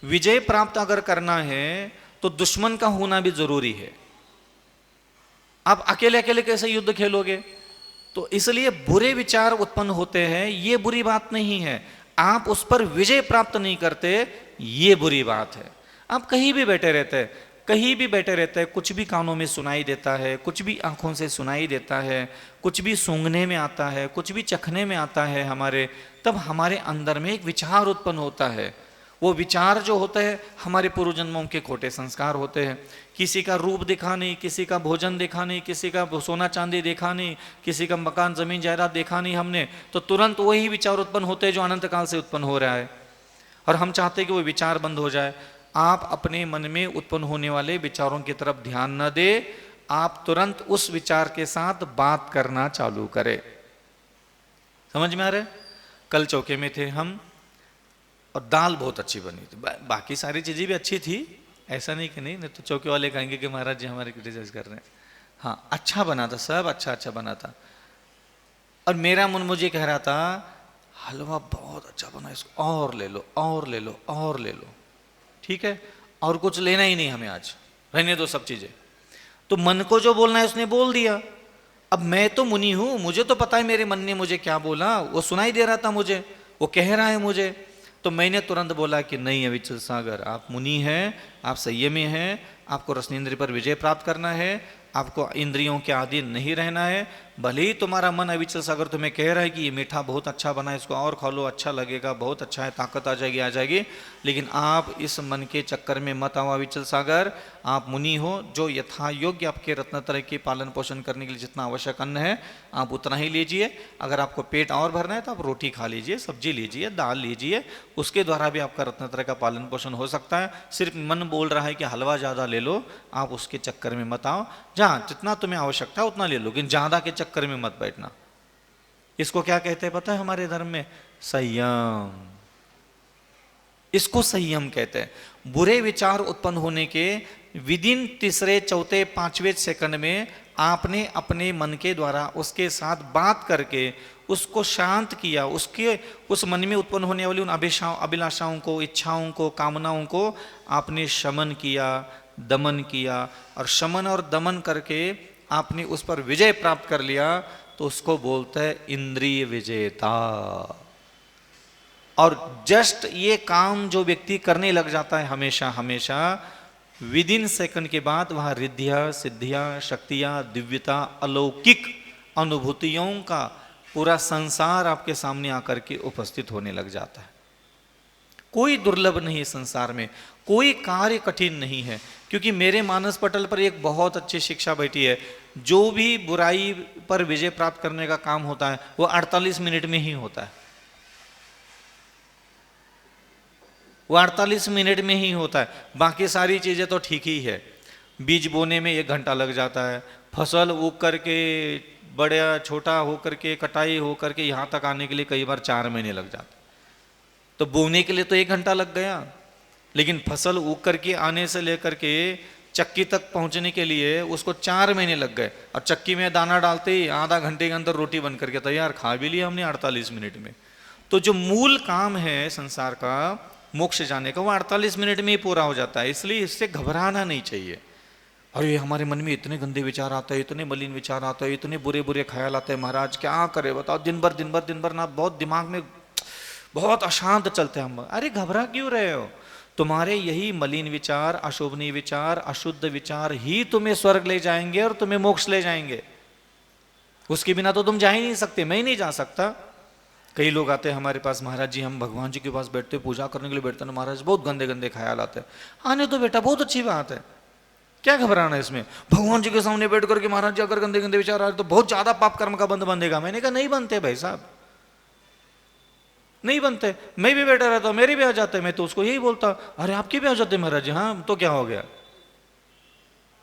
विजय प्राप्त अगर करना है तो दुश्मन का होना भी जरूरी है। आप अकेले अकेले कैसे युद्ध खेलोगे? तो इसलिए बुरे विचार उत्पन्न होते हैं, ये बुरी बात नहीं है। आप उस पर विजय प्राप्त नहीं करते, ये बुरी बात है। आप कहीं भी बैठे रहते हैं, कहीं भी बैठे रहते हैं, कुछ भी कानों में सुनाई देता है, कुछ भी आंखों से सुनाई देता है, कुछ भी सूंघने में आता है, कुछ भी चखने में आता है हमारे, तब हमारे अंदर में एक विचार उत्पन्न होता है। वो विचार जो होते हैं हमारे पूर्व जन्मों के खोटे संस्कार होते हैं। किसी का रूप देखा नहीं, किसी का भोजन देखा नहीं, किसी का सोना चांदी देखा नहीं, किसी का मकान जमीन जायदाद देखा नहीं हमने, तो तुरंत वही विचार उत्पन्न होते हैं जो अनंत काल से उत्पन्न हो रहा है, और हम चाहते हैं कि वो विचार बंद हो जाए। आप अपने मन में उत्पन्न होने वाले विचारों की तरफ ध्यान न दे, आप तुरंत उस विचार के साथ बात करना चालू करें। समझ में आ रहा है? कल चौके में थे हम और दाल बहुत अच्छी बनी थी, बाकी सारी चीजें भी अच्छी थी, ऐसा नहीं कि नहीं तो चौके वाले कहेंगे कि महाराज जी हमारे क्रिटिसाइज कर रहे हैं। हाँ, अच्छा बना था, सब अच्छा अच्छा बना था। और मेरा मन मुझे कह रहा था हलवा बहुत अच्छा बना, इसको और ले लो और ले लो और ले लो। ठीक है, और कुछ लेना ही नहीं हमें आज, रहने दो सब चीजें। तो मन को जो बोलना है उसने बोल दिया। अब मैं तो मुनि हूं, मुझे तो पता है मेरे मन ने मुझे क्या बोला, वो सुनाई दे रहा था मुझे, वो कह रहा है मुझे। तो मैंने तुरंत बोला कि नहीं अविचल सागर, आप मुनि हैं, आप संयमी हैं, आपको रसनेन्द्रिय पर विजय प्राप्त करना है, आपको इंद्रियों के अधीन नहीं रहना है। भले ही तुम्हारा मन अविचल सागर तुम्हें कह रहा है कि ये मीठा बहुत अच्छा बना है, इसको और खा लो, अच्छा लगेगा, बहुत अच्छा है, ताकत आ जाएगी आ जाएगी, लेकिन आप इस मन के चक्कर में मत आओ अविचल सागर। आप मुनि हो, जो यथा योग्य आपके रत्नत्रय के पालन पोषण करने के लिए जितना आवश्यक अन्न है आप उतना ही लीजिए। अगर आपको पेट और भरना है तो आप रोटी खा लीजिए, सब्जी लीजिए, दाल लीजिए, उसके द्वारा भी आपका रत्नत्रय का पालन पोषण हो सकता है। सिर्फ मन बोल रहा है कि हलवा ज़्यादा ले लो, आप उसके चक्कर में मत आओ। जहाँ जितना तुम्हें आवश्यकता है उतना ले लो, लेकिन ज़्यादा के चक्कर में मत बैठना। इसको क्या कहते हैं पता है हमारे धर्म में? संयम। इसको संयम कहते हैं। बुरे विचार उत्पन्न होने के विदिन तीसरे चौथे पांचवें सेकंड में आपने अपने मन के द्वारा उसके साथ बात करके उसको शांत किया, उसके उस मन में उत्पन्न होने वाली उन अभिलाषाओं को, इच्छाओं को, कामनाओं को आपने शमन किया, दमन किया, और शमन और दमन करके आपने उस पर विजय प्राप्त कर लिया, तो उसको बोलते हैं इंद्रिय विजेता। और जस्ट ये काम जो व्यक्ति करने लग जाता है हमेशा हमेशा, विदिन सेकंड के बाद वहां रिद्धियां, सिद्धियां, शक्तियां, दिव्यता, अलौकिक अनुभूतियों का पूरा संसार आपके सामने आकर के उपस्थित होने लग जाता है। कोई दुर्लभ नहीं है संसार में, कोई कार्य कठिन नहीं है, क्योंकि मेरे मानस पटल पर एक बहुत अच्छी शिक्षा बैठी है। जो भी बुराई पर विजय प्राप्त करने का काम होता है वो 48 मिनट में ही होता है, वो 48 मिनट में ही होता है। बाकी सारी चीजें तो ठीक ही है। बीज बोने में 1 घंटा लग जाता है, फसल उग करके बड़ा छोटा होकर के कटाई होकर के यहाँ तक आने के लिए कई बार 4 महीने लग जाते। तो बोने के लिए तो 1 घंटा लग गया, लेकिन फसल उग करके आने से लेकर के चक्की तक पहुंचने के लिए उसको 4 महीने लग गए, और चक्की में दाना डालते ही आधा घंटे के अंदर रोटी बन करके तैयार, खा भी लिया हमने 48 मिनट में। तो जो मूल काम है संसार का, मोक्ष जाने का, वो 48 मिनट में ही पूरा हो जाता है। इसलिए इससे घबराना नहीं चाहिए। अरे हमारे मन में इतने गंदे विचार आते हैं, इतने मलिन विचार आते हैं, इतने बुरे बुरे ख्याल आते हैं, महाराज क्या करे बताओ, दिन भर ना बहुत दिमाग में बहुत अशांत चलते हैं हम। अरे घबरा क्यों रहे हो? तुम्हारे यही मलिन विचार, अशोभनीय विचार, अशुद्ध विचार ही तुम्हें स्वर्ग ले जाएंगे और तुम्हें मोक्ष ले जाएंगे। उसके बिना तो तुम जा ही नहीं सकते, मैं ही नहीं जा सकता। कई लोग आते हैं हमारे पास, महाराज जी हम भगवान जी के पास बैठते, पूजा करने के लिए बैठते हैं, महाराज बहुत गंदे गंदे ख्याल आते हैं। आने तो बेटा, बहुत अच्छी बात है, क्या घबराना है इसमें? भगवान जी के सामने बैठ करके महाराज जी अगर गंदे गंदे विचार आ रहे तो बहुत ज्यादा पाप कर्म का बंध बंधेगा। मैंने कहा नहीं बनते भाई साहब, नहीं बनते। मैं भी बैठा रहता, मेरे भी आ जाते। मैं तो उसको यही बोलता, अरे आपके भी आ जाते महाराज जी। हाँ तो क्या हो गया?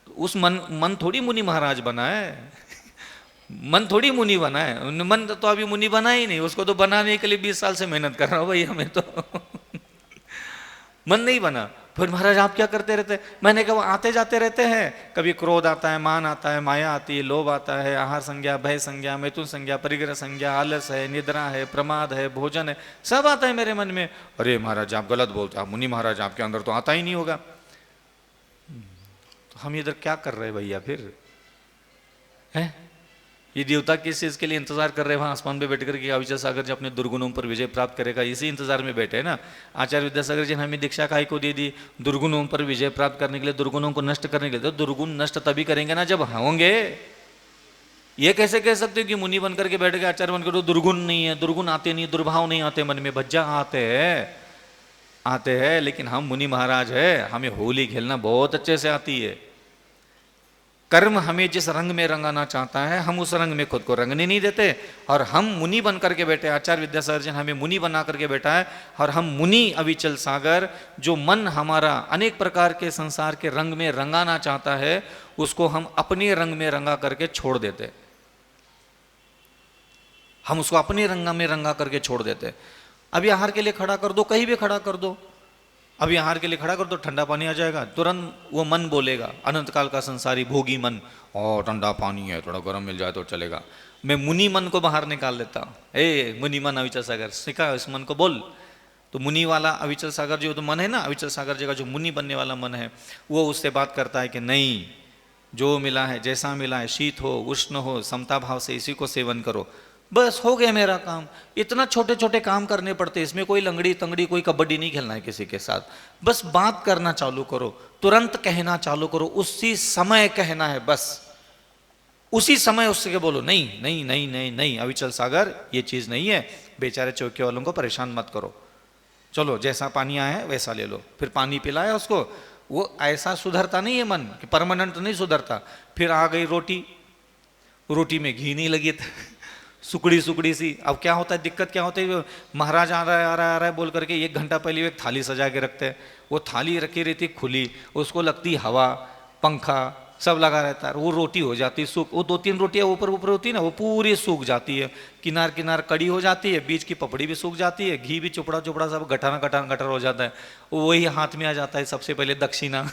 उस मन थोड़ी मुनि महाराज बना है, मन थोड़ी मुनि बना है। मन तो अभी मुनि बना ही नहीं, उसको तो बनाने के लिए 20 साल से मेहनत कर रहा हूं भाई, हमें तो मन नहीं बना। फिर महाराज आप क्या करते रहते? मैंने कहा वो आते जाते रहते हैं, कभी क्रोध आता है, मान आता है, माया आती है, लोभ आता है, आहार संज्ञा, भय संज्ञा, मैथुन संज्ञा, परिग्रह संज्ञा, आलस है, निद्रा है, प्रमाद है, भोजन है, सब आता है मेरे मन में। अरे महाराज आप गलत बोलते, आप मुनि महाराज, आपके अंदर तो आता ही नहीं होगा। हम इधर क्या कर रहे हैं भैया फिर है? ये देवता किस चीज के लिए इंतजार कर रहे हैं वहां आसमान पे बैठ कर के अविचल सागर जी अपने दुर्गुणों पर विजय प्राप्त करेगा, इसी इंतजार में बैठे हैं ना। आचार्य विद्यासागर जी ने हमें दीक्षा काय को दे दी, दुर्गुणों पर विजय प्राप्त करने के लिए, दुर्गुणों को नष्ट करने के लिए। तो दुर्गुण नष्ट तभी करेंगे ना जब होंगे। ये कैसे कह सकते हो कि मुनि बनकर के बैठ गए आचार्य बनकर, तो दुर्गुण नहीं है, दुर्गुण आते नहीं, दुर्भाव नहीं आते मन में, भज्जा आते हैं। लेकिन हम मुनि महाराज है, हमें होली खेलना बहुत अच्छे से आती है। कर्म हमें जिस रंग में रंगाना चाहता है हम उस रंग में खुद को रंगने नहीं देते, और हम मुनि बन करके बैठे। आचार्य विद्यासागर जी हमें मुनि बना करके बैठा है, और हम मुनि अविचल सागर, जो मन हमारा अनेक प्रकार के संसार के रंग में रंगाना चाहता है उसको हम अपने रंग में रंगा करके छोड़ देते। हम उसको अपने रंग में रंगा करके छोड़ देते। अभी आहार के लिए खड़ा कर दो, कहीं भी खड़ा कर दो, अभी आहार के लिए खड़ा कर दो, ठंडा पानी आ जाएगा, तुरंत वो मन बोलेगा, अनंत काल का संसारी भोगी मन, और ठंडा पानी है, थोड़ा गर्म मिल जाए तो चलेगा। मैं मुनि मन को बाहर निकाल लेता हूँ। ए मुनि मन अविचल सागर, सिखा इस मन को बोल। तो मुनि वाला अविचल सागर जो तो मन है ना, अविचल सागर जी का जो मुनि बनने वाला मन है, वो उससे बात करता है कि नहीं, जो मिला है, जैसा मिला है, शीत हो उष्ण हो, समता भाव से इसी को सेवन करो, बस हो गया मेरा काम। इतना छोटे छोटे काम करने पड़ते, इसमें कोई लंगड़ी तंगड़ी कोई कबड्डी नहीं खेलना है किसी के साथ। बस बात करना चालू करो, तुरंत कहना चालू करो, उसी समय कहना है, बस उसी समय उससे बोलो, नहीं नहीं नहीं नहीं नहीं अविचल सागर ये चीज नहीं है, बेचारे चौके वालों को परेशान मत करो, चलो जैसा पानी आया है वैसा ले लो। फिर पानी पिलाया उसको, वो ऐसा सुधरता नहीं है मन कि परमानेंट नहीं सुधरता। फिर आ गई रोटी, रोटी में घी नहीं लगी, सुकड़ी सुकड़ी सी। अब क्या होता है, दिक्कत क्या होती है, महाराज आ रहा है बोल करके 1 घंटा पहले एक थाली सजा के रखते हैं, वो थाली रखी रहती खुली, उसको लगती हवा, पंखा सब लगा रहता है, वो रोटी हो जाती सूख, वो 2-3 रोटियां ऊपर ऊपर होती है ना, वो पूरी सूख जाती है, किनार किनार कड़ी हो जाती है, बीच की पपड़ी भी सूख जाती है, घी भी चुपड़ा चुपड़ा सब गटर हो जाता है। वही हाथ में आ जाता है सबसे पहले दक्षिणा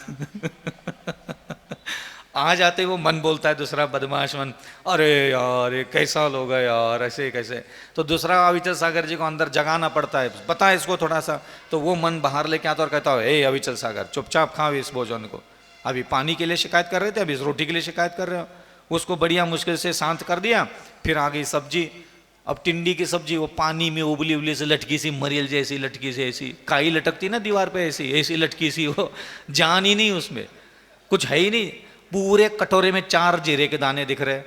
आ जाते वो मन बोलता है दूसरा बदमाश मन, अरे यार ये कैसा लोग है यार, ऐसे कैसे। तो दूसरा अविचल सागर जी को अंदर जगाना पड़ता है, पता है इसको थोड़ा सा, तो वो मन बाहर लेके आता और कहता है, ए अविचल सागर चुपचाप खाओ इस भोजन को। अभी पानी के लिए शिकायत कर रहे थे, अभी इस रोटी के लिए शिकायत कर रहे हो। उसको बढ़िया मुश्किल से शांत कर दिया। फिर आ गई सब्जी, अब टिंडी की सब्जी, वो पानी में उबली उबली से लटकी सी, मरियल जैसी लटकी से, ऐसी काई लटकती ना दीवार पे, ऐसी ऐसी लटकी सी, वो जान ही नहीं उसमें, कुछ है ही नहीं। पूरे कटोरे में 4 जीरे के दाने दिख रहे,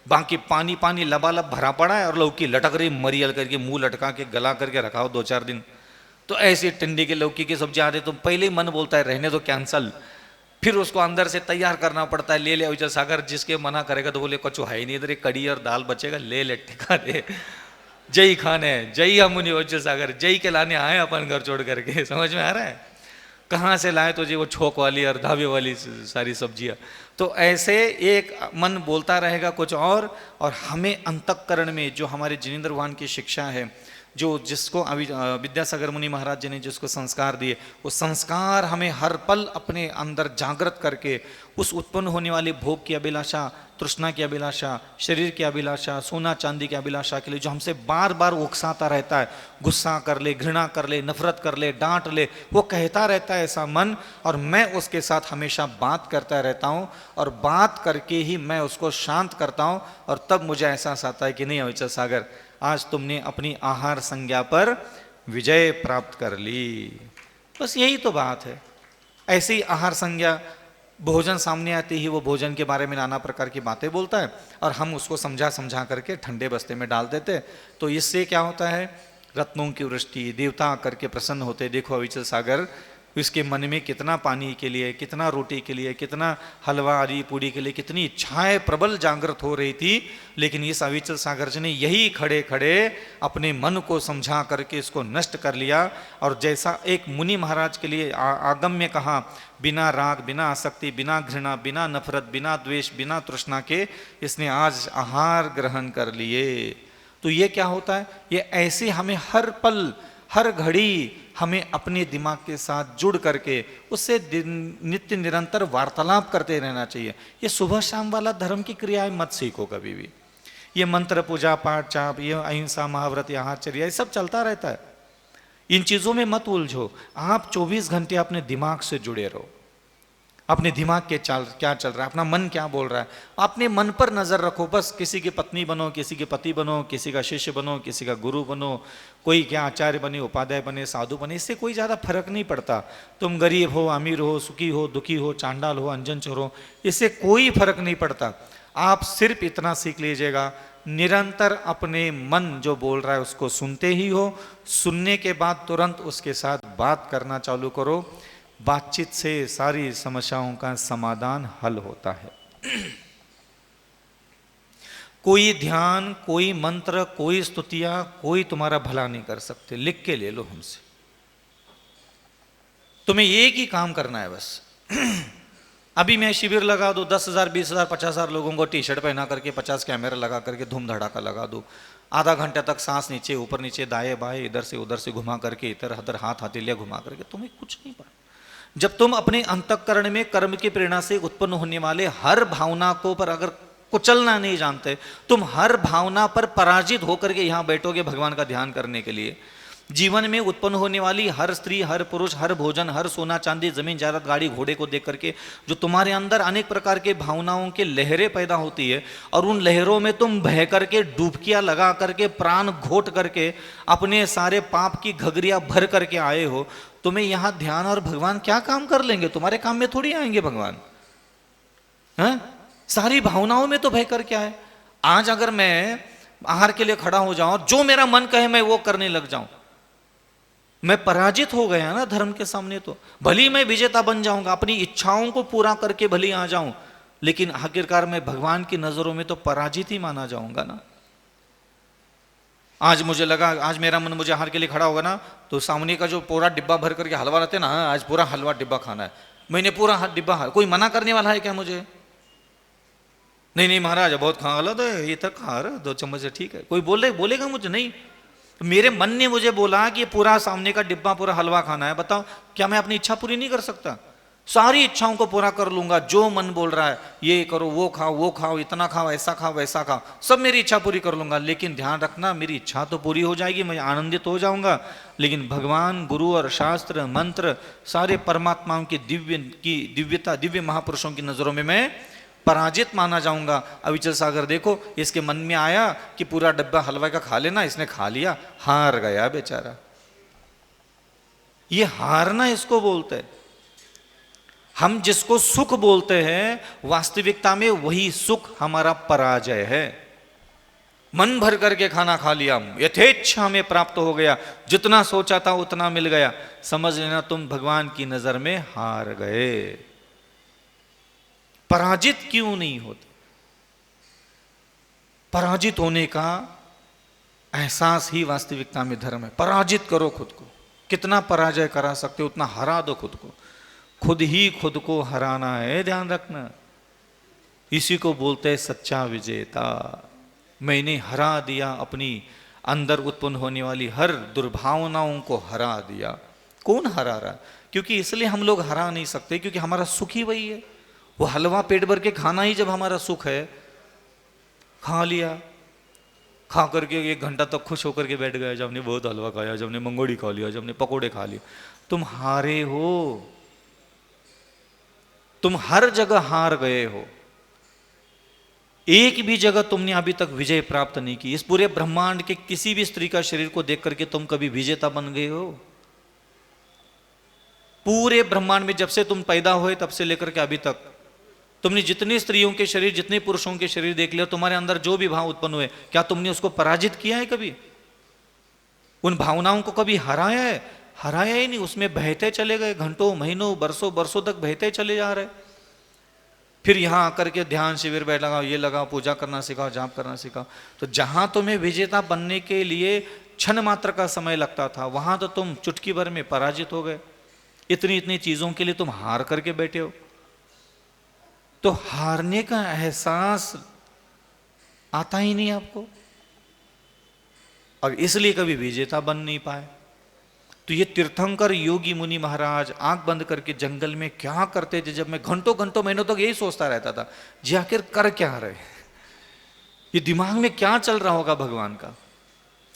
बाकी पानी पानी लबालब भरा पड़ा है, और लौकी लटक रही मरियल करके, मुंह लटका के गला करके रखा हो 2-4 दिन। तो ऐसी टिंडी की लौकी की सब्जी आ रही, तो पहले ही मन बोलता है रहने दो कैंसल। फिर उसको अंदर से तैयार करना पड़ता है, ले ले अविचल सागर, जिसके मना करेगा तो बोले कुछ है ही नहीं, इधर एक कड़ी और दाल बचेगा, ले ले टिका दे, जय खाने, जय हम मुनि अविचल सागर, जय के लाने आए अपन घर छोड़ करके। समझ में आ रहा है, कहाँ से लाए तो जी वो छोक वाली और धाबे वाली सारी सब्जियाँ। तो ऐसे एक मन बोलता रहेगा कुछ और हमें अंतःकरण में जो हमारे जिनेंद्र भगवान की शिक्षा है, जो जिसको विद्यासागर मुनि महाराज जी ने जिसको संस्कार दिए, वो संस्कार हमें हर पल अपने अंदर जागृत करके उस उत्पन्न होने वाले भोग की अभिलाषा, तृष्णा की अभिलाषा, शरीर की अभिलाषा, सोना चांदी की अभिलाषा के लिए जो हमसे बार बार उकसाता रहता है, गुस्सा कर ले, घृणा कर ले, नफरत कर ले, डांट ले, वो कहता रहता है ऐसा मन, और मैं उसके साथ हमेशा बात करता रहता हूँ, और बात करके ही मैं उसको शांत करता हूँ। और तब मुझे एहसास आता है कि नहीं अविचल सागर, आज तुमने अपनी आहार संज्ञा पर विजय प्राप्त कर ली। बस यही तो बात है। ऐसी आहार संज्ञा, भोजन सामने आते ही वो भोजन के बारे में नाना प्रकार की बातें बोलता है, और हम उसको समझा समझा करके ठंडे बस्ते में डाल देते। तो इससे क्या होता है, रत्नों की वृष्टि, देवता आकर के प्रसन्न होते। देखो अविचल सागर, इसके मन में कितना पानी के लिए, कितना रोटी के लिए, कितना हलवा आदि पूड़ी के लिए कितनी इच्छाएं प्रबल जागृत हो रही थी, लेकिन इस अविचल सागर जी ने यही खड़े खड़े अपने मन को समझा करके इसको नष्ट कर लिया। और जैसा एक मुनि महाराज के लिए आगम में कहा, बिना राग, बिना आसक्ति, बिना घृणा, बिना नफरत, बिना द्वेष, बिना तृष्णा के इसने आज आहार ग्रहण कर लिए। तो ये क्या होता है, ये ऐसे हमें हर पल हर घड़ी हमें अपने दिमाग के साथ जुड़ करके उससे नित्य निरंतर वार्तालाप करते रहना चाहिए। ये सुबह शाम वाला धर्म की क्रियाएं मत सीखो कभी भी। ये मंत्र, पूजा पाठ, चाप, ये अहिंसा, महाव्रत, आहारचर्या, ये सब चलता रहता है। इन चीज़ों में मत उलझो। आप 24 घंटे अपने दिमाग से जुड़े रहो। अपने दिमाग के क्या चल रहा है, अपना मन क्या बोल रहा है, अपने मन पर नजर रखो। बस किसी की पत्नी बनो, किसी के पति बनो, किसी का शिष्य बनो, किसी का गुरु बनो, कोई क्या आचार्य बने, उपाध्याय बने, साधु बने, इससे कोई ज्यादा फर्क नहीं पड़ता। तुम गरीब हो, अमीर हो, सुखी हो, दुखी हो, चांडाल हो, अंजन चोर हो, इससे कोई फर्क नहीं पड़ता। आप सिर्फ इतना सीख लीजिएगा, निरंतर अपने मन जो बोल रहा है उसको सुनते ही हो, सुनने के बाद तुरंत उसके साथ बात करना चालू करो। बातचीत से सारी समस्याओं का समाधान हल होता है। कोई ध्यान, कोई मंत्र, कोई स्तुतियां, कोई तुम्हारा भला नहीं कर सकते। लिख के ले लो हमसे, तुम्हें एक ही काम करना है बस। अभी मैं शिविर लगा दूं, 10,000, 20,000, 50,000 लोगों को टी शर्ट पहना करके 50 कैमरा लगा करके धूम धड़ाका लगा दूं, आधा घंटे तक सांस नीचे ऊपर नीचे, दाएं बाएं, इधर से उधर से घुमा करके, इधर उधर हाथ हथेलियां घुमा करके, तुम्हें कुछ नहीं पड़ा। जब तुम अपने अंतःकरण में कर्म की प्रेरणा से उत्पन्न होने वाले हर भावना को पर अगर कुचलना नहीं जानते, तुम हर भावना पर पराजित होकर के यहां बैठोगे भगवान का ध्यान करने के लिए। जीवन में उत्पन्न होने वाली हर स्त्री, हर पुरुष, हर भोजन, हर सोना चांदी, जमीन जायदाद, गाड़ी घोड़े को देख करके जो तुम्हारे अंदर अनेक प्रकार के भावनाओं के लहरें पैदा होती है, और उन लहरों में तुम बह करके डुबकियां लगा करके प्राण घोट करके अपने सारे पाप की घगरिया भर करके आए हो, तुम्हें यहां ध्यान और भगवान क्या काम कर लेंगे? तुम्हारे काम में थोड़ी आएंगे भगवान। हैं? सारी भावनाओं में तो बह कर क्या है। आज अगर मैं आहार के लिए खड़ा हो जाऊं, जो मेरा मन कहे मैं वो करने लग जाऊं, मैं पराजित हो गया ना धर्म के सामने। तो भली मैं विजेता बन जाऊंगा, अपनी इच्छाओं को पूरा करके भली आ जाऊं, लेकिन आखिरकार मैं भगवान की नजरों में तो पराजित ही माना जाऊंगा ना। आज मुझे लगा, आज मेरा मन मुझे आहार के लिए खड़ा होगा ना, तो सामने का जो पूरा डिब्बा भर करके हलवा रहते ना, आज पूरा हलवा डिब्बा खाना है, मैंने पूरा डिब्बा, कोई मना करने वाला है क्या मुझे? नहीं नहीं महाराज बहुत खा लो, तो ये तक खा रहा 2 चम्मच से ठीक है। कोई बोलेगा मुझे? नहीं, मेरे मन ने मुझे बोला कि पूरा सामने का डिब्बा पूरा हलवा खाना है। बताओ, क्या मैं अपनी इच्छा पूरी नहीं कर सकता? सारी इच्छाओं को पूरा कर लूंगा। जो मन बोल रहा है ये करो, वो खाओ, इतना खाओ, ऐसा खाओ, वैसा खाओ, सब मेरी इच्छा पूरी कर लूंगा। लेकिन ध्यान रखना, मेरी इच्छा तो पूरी हो जाएगी, मैं आनंदित हो जाऊंगा, लेकिन भगवान, गुरु और शास्त्र, मंत्र, सारे परमात्माओं की दिव्यता, दिव्य महापुरुषों की नजरों में मैं पराजित माना जाऊंगा। अविचल सागर देखो, इसके मन में आया कि पूरा डब्बा हलवा का खा लेना, इसने खा लिया, हार गया बेचारा। ये हारना इसको बोलते हैं। हम जिसको सुख बोलते हैं, वास्तविकता में वही सुख हमारा पराजय है। मन भर करके खाना खा लिया, यथेच्छा हमें प्राप्त हो गया, जितना सोचा था उतना मिल गया, समझ लेना तुम भगवान की नजर में हार गए। पराजित क्यों नहीं होते? पराजित होने का एहसास ही वास्तविकता में धर्म है। पराजित करो खुद को, कितना पराजय करा सकते हो उतना हरा दो खुद को। खुद ही खुद को हराना है, ध्यान रखना। इसी को बोलते हैं सच्चा विजेता। मैंने हरा दिया, अपनी अंदर उत्पन्न होने वाली हर दुर्भावनाओं को हरा दिया। कौन हरा रहा? क्योंकि इसलिए हम लोग हरा नहीं सकते क्योंकि हमारा सुख ही वही है। वो हलवा पेट भर के खाना ही जब हमारा सुख है, खा लिया, खा करके 1 घंटा तक खुश होकर के बैठ गए, जब हमने बहुत हलवा खाया, जब हमने मंगोड़ी खा लिया, जब हमने पकोड़े खा लिए, तुम हारे हो। तुम हर जगह हार गए हो। एक भी जगह तुमने अभी तक विजय प्राप्त नहीं की। इस पूरे ब्रह्मांड के किसी भी स्त्री का शरीर को देख करके तुम कभी विजेता बन गए हो? पूरे ब्रह्मांड में जब से तुम पैदा हुए तब से लेकर के अभी तक तुमने जितनी स्त्रियों के शरीर, जितने पुरुषों के शरीर देख लिया, तुम्हारे अंदर जो भी भाव उत्पन्न हुए, क्या तुमने उसको पराजित किया है कभी? उन भावनाओं को कभी हराया है? हराया ही नहीं। उसमें बहते चले गए, घंटों, महीनों, बरसों तक बहते चले जा रहे। फिर यहां आकर के ध्यान शिविर बैठ लगाओ, ये लगाओ, पूजा करना सिखाओ, जाप करना सिखाओ। तो जहां तुम्हें विजेता बनने के लिए क्षण मात्र का समय लगता था, वहां तो तुम चुटकी भर में पराजित हो गए। इतनी इतनी चीजों के लिए तुम हार करके बैठे हो। तो हारने का एहसास आता ही नहीं आपको, और इसलिए कभी विजेता बन नहीं पाए। तो ये तीर्थंकर योगी मुनि महाराज आंख बंद करके जंगल में क्या करते थे? जब मैं घंटों महीनों तक यही सोचता रहता था, जी आखिर कर क्या रहे, ये दिमाग में क्या चल रहा होगा भगवान का।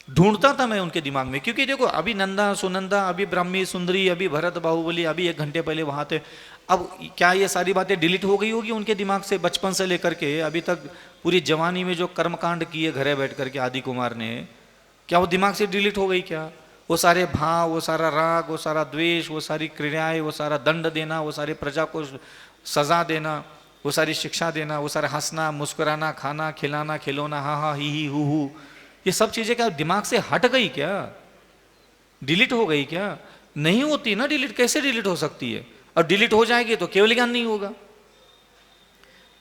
ढूंढता था मैं उनके दिमाग में, क्योंकि देखो अभी नंदा सुनंदा, अभी ब्राह्मी सुंदरी, अभी भरत बाहुबली, अभी 1 घंटे पहले वहां थे। अब क्या ये सारी बातें डिलीट हो गई होगी उनके दिमाग से, बचपन से लेकर के अभी तक पूरी जवानी में जो कर्मकांड किए घरे बैठ करके आदि कुमार ने, क्या वो दिमाग से डिलीट हो गई क्या? वो सारे भाव, वो सारा राग, वो सारा द्वेष, वो सारी क्रियाएं, वो सारा दंड देना, वो सारे प्रजा को सजा देना, वो सारी शिक्षा देना, वो सारा हंसना मुस्कुराना, खाना खिलाना खिलौना, हा हा ही हु, ये सब चीजें क्या दिमाग से हट गई क्या? डिलीट हो गई क्या? नहीं होती ना डिलीट, कैसे डिलीट हो सकती है? और डिलीट हो जाएगी तो केवल ज्ञान नहीं होगा।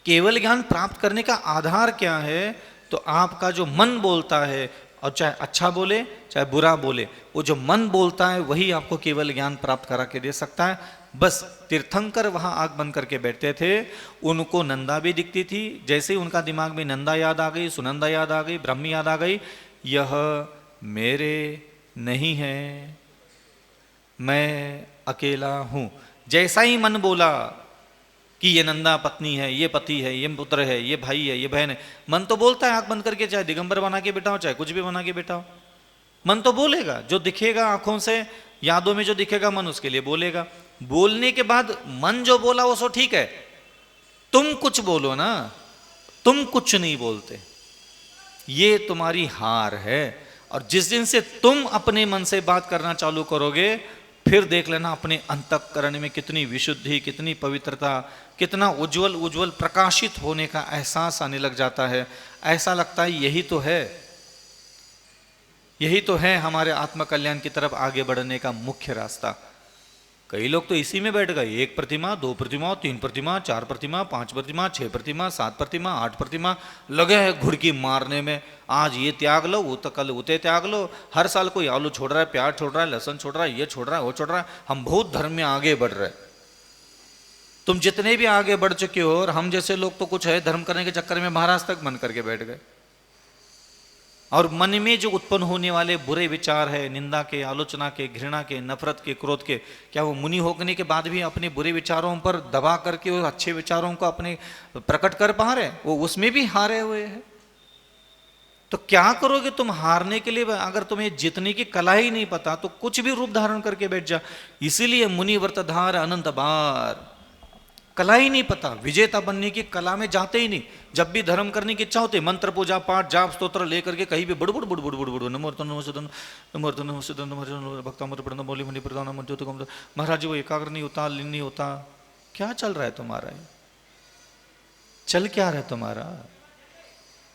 केवल ज्ञान प्राप्त करने का आधार क्या है? तो आपका जो मन बोलता है, और चाहे अच्छा बोले चाहे बुरा बोले, वो जो मन बोलता है वही आपको केवल ज्ञान प्राप्त करा के दे सकता है। बस तीर्थंकर वहां आग बंद करके बैठते थे, उनको नंदा भी दिखती थी, जैसे ही उनका दिमाग में नंदा याद आ गई, सुनंदा याद आ गई, ब्रह्मी याद आ गई, यह मेरे नहीं है, मैं अकेला हूं। जैसा ही मन बोला कि ये नंदा पत्नी है, ये पति है, ये पुत्र है, ये भाई है, ये बहन है, मन तो बोलता है आंख बंद करके, चाहे दिगंबर बना के बैठा हो, चाहे कुछ भी बना के बैठा हो, मन तो बोलेगा। जो दिखेगा आंखों से, यादों में जो दिखेगा, मन उसके लिए बोलेगा। बोलने के बाद मन जो बोला वो सो ठीक है, तुम कुछ बोलो ना, तुम कुछ नहीं बोलते, ये तुम्हारी हार है। और जिस दिन से तुम अपने मन से बात करना चालू करोगे, फिर देख लेना अपने अंतःकरण में कितनी विशुद्धि, कितनी पवित्रता, कितना उज्जवल उज्जवल प्रकाशित होने का एहसास आने लग जाता है। ऐसा लगता है यही तो है, यही तो है हमारे आत्मकल्याण की तरफ आगे बढ़ने का मुख्य रास्ता। कई लोग तो इसी में बैठ गए, 1 प्रतिमा, 2 प्रतिमा, 3 प्रतिमा, 4 प्रतिमा, 5 प्रतिमा, 6 प्रतिमा, 7 प्रतिमा, 8 प्रतिमा, लगे हैं घुड़की मारने में। आज ये त्याग लो, वो तो कल उते त्याग लो। हर साल कोई आलू छोड़ रहा है, प्याज छोड़ रहा है, लहसुन छोड़ रहा है, ये छोड़ रहा है, वो छोड़ रहा है। हम बहुत धर्म में आगे बढ़ रहे। तुम जितने भी आगे बढ़ चुके हो, और हम जैसे लोग तो कुछ है धर्म करने के चक्कर में महाराज तक बन करके बैठ गए। और मन में जो उत्पन्न होने वाले बुरे विचार है, निंदा के, आलोचना के, घृणा के, नफरत के, क्रोध के, क्या वो मुनि होने के बाद भी अपने बुरे विचारों पर दबा करके वो अच्छे विचारों को अपने प्रकट कर पा रहे? वो उसमें भी हारे हुए हैं। तो क्या करोगे तुम हारने के लिए? अगर तुम्हें जीतने की कला ही नहीं पता तो कुछ भी रूप धारण करके बैठ जा। इसीलिए मुनि व्रतधार अनंत बार, कला ही नहीं पता, विजेता बनने की कला में जाते ही नहीं। जब भी धर्म करने की इच्छा होती, मंत्र पूजा पाठ जाप स्तोत्र लेकर के कहीं भी बुड़बुड़ बुड़बुड़ बुड़बुड़, महाराज जी वो एकाग्र नहीं होता, लीन नहीं होता। क्या चल रहा है तुम्हारा? चल क्या रहा है तुम्हारा?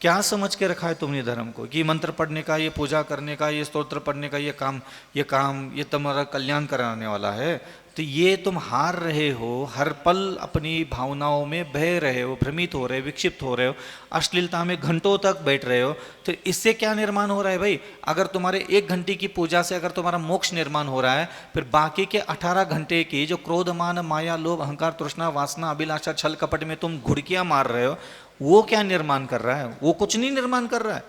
क्या समझ के रखा है तुमने धर्म को कि मंत्र पढ़ने का, ये पूजा करने का, ये स्तोत्र पढ़ने का, ये तुम्हारा कल्याण कराने वाला है? तो ये तुम हार रहे हो, हर पल अपनी भावनाओं में बह रहे हो, भ्रमित हो रहे हो, विक्षिप्त हो रहे हो, अश्लीलता में घंटों तक बैठ रहे हो। तो इससे क्या निर्माण हो रहा है भाई? अगर तुम्हारे 1 घंटे की पूजा से अगर तुम्हारा मोक्ष निर्माण हो रहा है, फिर बाकी के 18 घंटे की जो क्रोध मान माया लोभ अहंकार तृष्णा वासना अभिलाषा छल कपट में तुम घुड़कियां मार रहे हो, वो क्या निर्माण कर रहा है? वो कुछ नहीं निर्माण कर रहा है,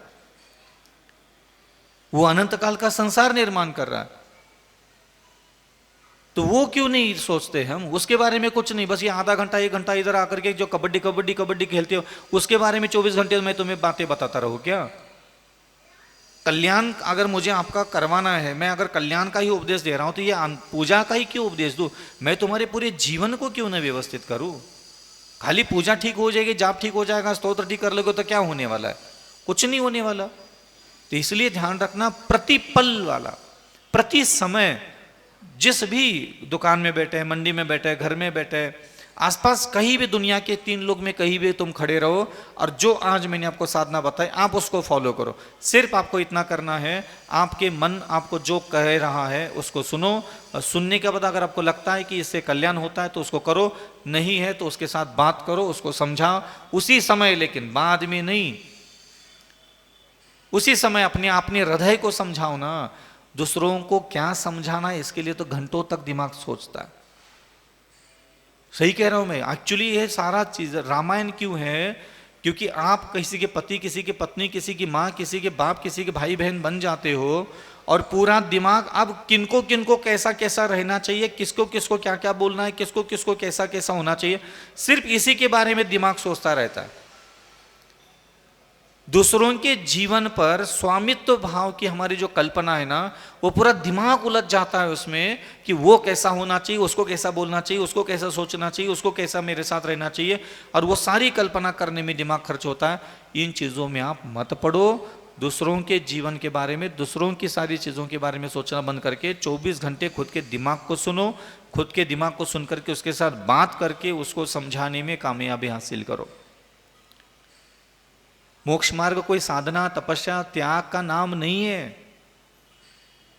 वो अनंत काल का संसार निर्माण कर रहा है। तो वो क्यों नहीं सोचते हम उसके बारे में? कुछ नहीं, बस ये आधा घंटा 1 घंटा इधर आकर के जो कबड्डी कबड्डी कबड्डी खेलते हो, उसके बारे में 24 घंटे मैं तुम्हें बातें बताता रहूं क्या? कल्याण अगर मुझे आपका करवाना है, मैं अगर कल्याण का ही उपदेश दे रहा हूं, तो ये पूजा का ही क्यों उपदेश दूं? मैं तुम्हारे पूरे जीवन को क्यों न व्यवस्थित करूं? खाली पूजा ठीक हो जाएगी, जाप ठीक हो जाएगा, स्तोत्र ठीक कर लोगे तो क्या होने वाला है? कुछ नहीं होने वाला। तो इसलिए ध्यान रखना, प्रतिपल वाला, प्रति समय, जिस भी दुकान में बैठे, मंडी में बैठे, घर में बैठे, आसपास कहीं भी दुनिया के 3 लोग में कहीं भी तुम खड़े रहो, और जो आज मैंने आपको साधना बताई आप उसको फॉलो करो। सिर्फ आपको इतना करना है, आपके मन आपको जो कह रहा है उसको सुनो, और सुनने के बाद अगर आपको लगता है कि इससे कल्याण होता है तो उसको करो, नहीं है तो उसके साथ बात करो, उसको समझाओ उसी समय, लेकिन बाद में नहीं। उसी समय अपने हृदय को समझाओ ना। दूसरों को क्या समझाना है, इसके लिए तो घंटों तक दिमाग सोचता है। सही कह रहा हूं मैं? एक्चुअली ये सारा चीज रामायण क्यों है? क्योंकि आप किसी के पति, किसी की पत्नी, किसी की माँ, किसी के बाप, किसी के भाई बहन बन जाते हो, और पूरा दिमाग अब किनको किनको कैसा कैसा रहना चाहिए, किसको किसको क्या क्या बोलना है, किसको किसको कैसा कैसा होना चाहिए, सिर्फ इसी के बारे में दिमाग सोचता रहता है। दूसरों के जीवन पर स्वामित्व भाव की हमारी जो कल्पना है ना, वो पूरा दिमाग उलझ जाता है उसमें कि वो कैसा होना चाहिए, उसको कैसा बोलना चाहिए, उसको कैसा सोचना चाहिए, उसको कैसा मेरे साथ रहना चाहिए, और वो सारी कल्पना करने में दिमाग खर्च होता है। इन चीज़ों में आप मत पड़ो। दूसरों के जीवन के बारे में, दूसरों की सारी चीज़ों के बारे में सोचना बंद करके 24 घंटे खुद के दिमाग को सुनो। खुद के दिमाग को सुन करके उसके साथ बात करके उसको समझाने में कामयाबी हासिल करो। मोक्ष मार्ग कोई साधना, तपस्या, त्याग का नाम नहीं है।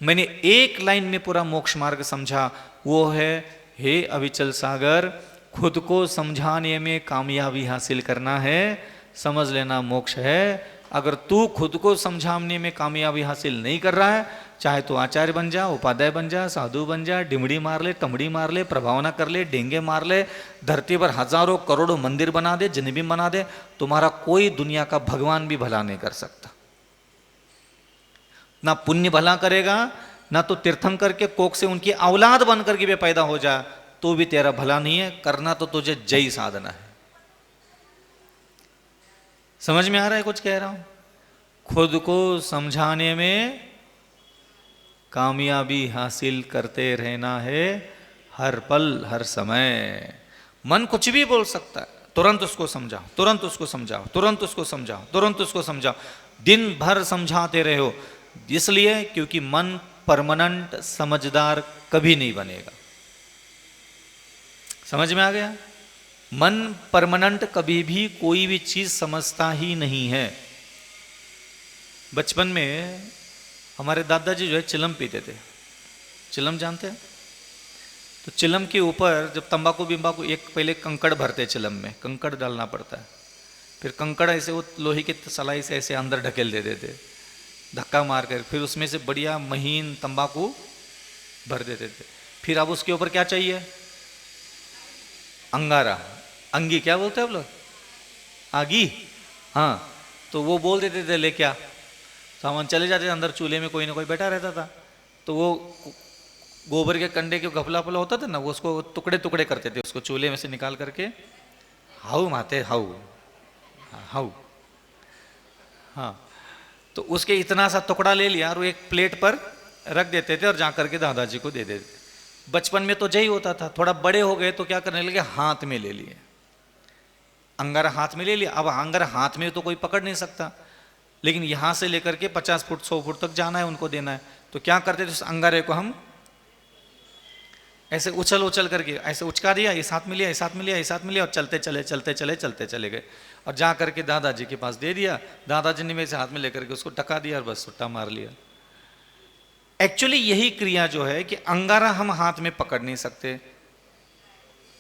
मैंने एक लाइन में पूरा मोक्ष मार्ग समझा, वो है हे अविचल सागर, खुद को समझाने में कामयाबी हासिल करना है, समझ लेना मोक्ष है। अगर तू खुद को समझाने में कामयाबी हासिल नहीं कर रहा है, चाहे तो आचार्य बन जा, उपाध्याय बन जा, साधु बन जा, डिमड़ी मार ले, टमड़ी मार ले, प्रभावना कर ले, डेंगे मार ले, धरती पर हजारों करोड़ों मंदिर बना दे, जन्मभूमि बना दे, तुम्हारा कोई दुनिया का भगवान भी भला नहीं कर सकता। ना पुण्य भला करेगा, ना तो तीर्थंकर के कोख से उनकी औलाद बन करके भी पैदा हो जाए तो भी तेरा भला नहीं है। करना तो तुझे जय साधना है। समझ में आ रहा है कुछ कह रहा हूं? खुद को समझाने में कामयाबी हासिल करते रहना है, हर पल हर समय। मन कुछ भी बोल सकता है, तुरंत उसको समझाओ, तुरंत उसको समझाओ, तुरंत उसको समझाओ, तुरंत उसको समझाओ, दिन भर समझाते रहो। इसलिए क्योंकि मन परमानेंट समझदार कभी नहीं बनेगा। समझ में आ गया? मन परमानेंट कभी भी कोई भी चीज समझता ही नहीं है। बचपन में हमारे दादाजी जो है चिलम पीते थे। चिलम जानते हैं? तो चिलम के ऊपर जब तंबाकू बिम्बाकू, एक पहले कंकड़ भरते चिलम में, कंकड़ डालना पड़ता है, फिर कंकड़ ऐसे वो लोहे की सलाई से ऐसे अंदर ढकेल दे देते, धक्का मार कर, फिर उसमें से बढ़िया महीन तंबाकू भर देते थे। फिर अब उसके ऊपर क्या चाहिए? अंगारा, अंगी क्या बोलते हैं आप लोग? आगी, हाँ। तो वो बोल देते थे ले क्या, सामान चले जाते थे अंदर। चूल्हे में कोई ना कोई बैठा रहता था, तो वो गोबर के कंडे के घपला पला होता था ना, वो उसको टुकड़े टुकड़े करते थे, उसको चूल्हे में से निकाल करके हाउ माते हाउ हाउ, हाँ। तो उसके इतना सा टुकड़ा ले लिया और वो एक प्लेट पर रख देते थे और जा करके दादाजी को दे देते। बचपन में तो यही होता था। थोड़ा बड़े हो गए तो क्या करने लगे, हाथ में ले लिए, अंगारा हाथ में ले लिया। अब अंगारा हाथ में तो कोई पकड़ नहीं सकता, लेकिन यहां से लेकर के 50 फुट 100 फुट तक जाना है, उनको देना है। तो क्या करते थे, उस अंगारे को हम ऐसे उछल उछल करके ऐसे उचका दिया, इस हाथ में लिया, इस हाथ में लिया, इस हाथ में लिया, और चलते चले चलते चले चलते चले गए और जा करके दादाजी के पास दे दिया। दादाजी ने मेरे से हाथ में लेकर के उसको टका दिया और बस सुट्टा मार लिया। एक्चुअली यही क्रिया जो है कि अंगारा हम हाथ में पकड़ नहीं सकते,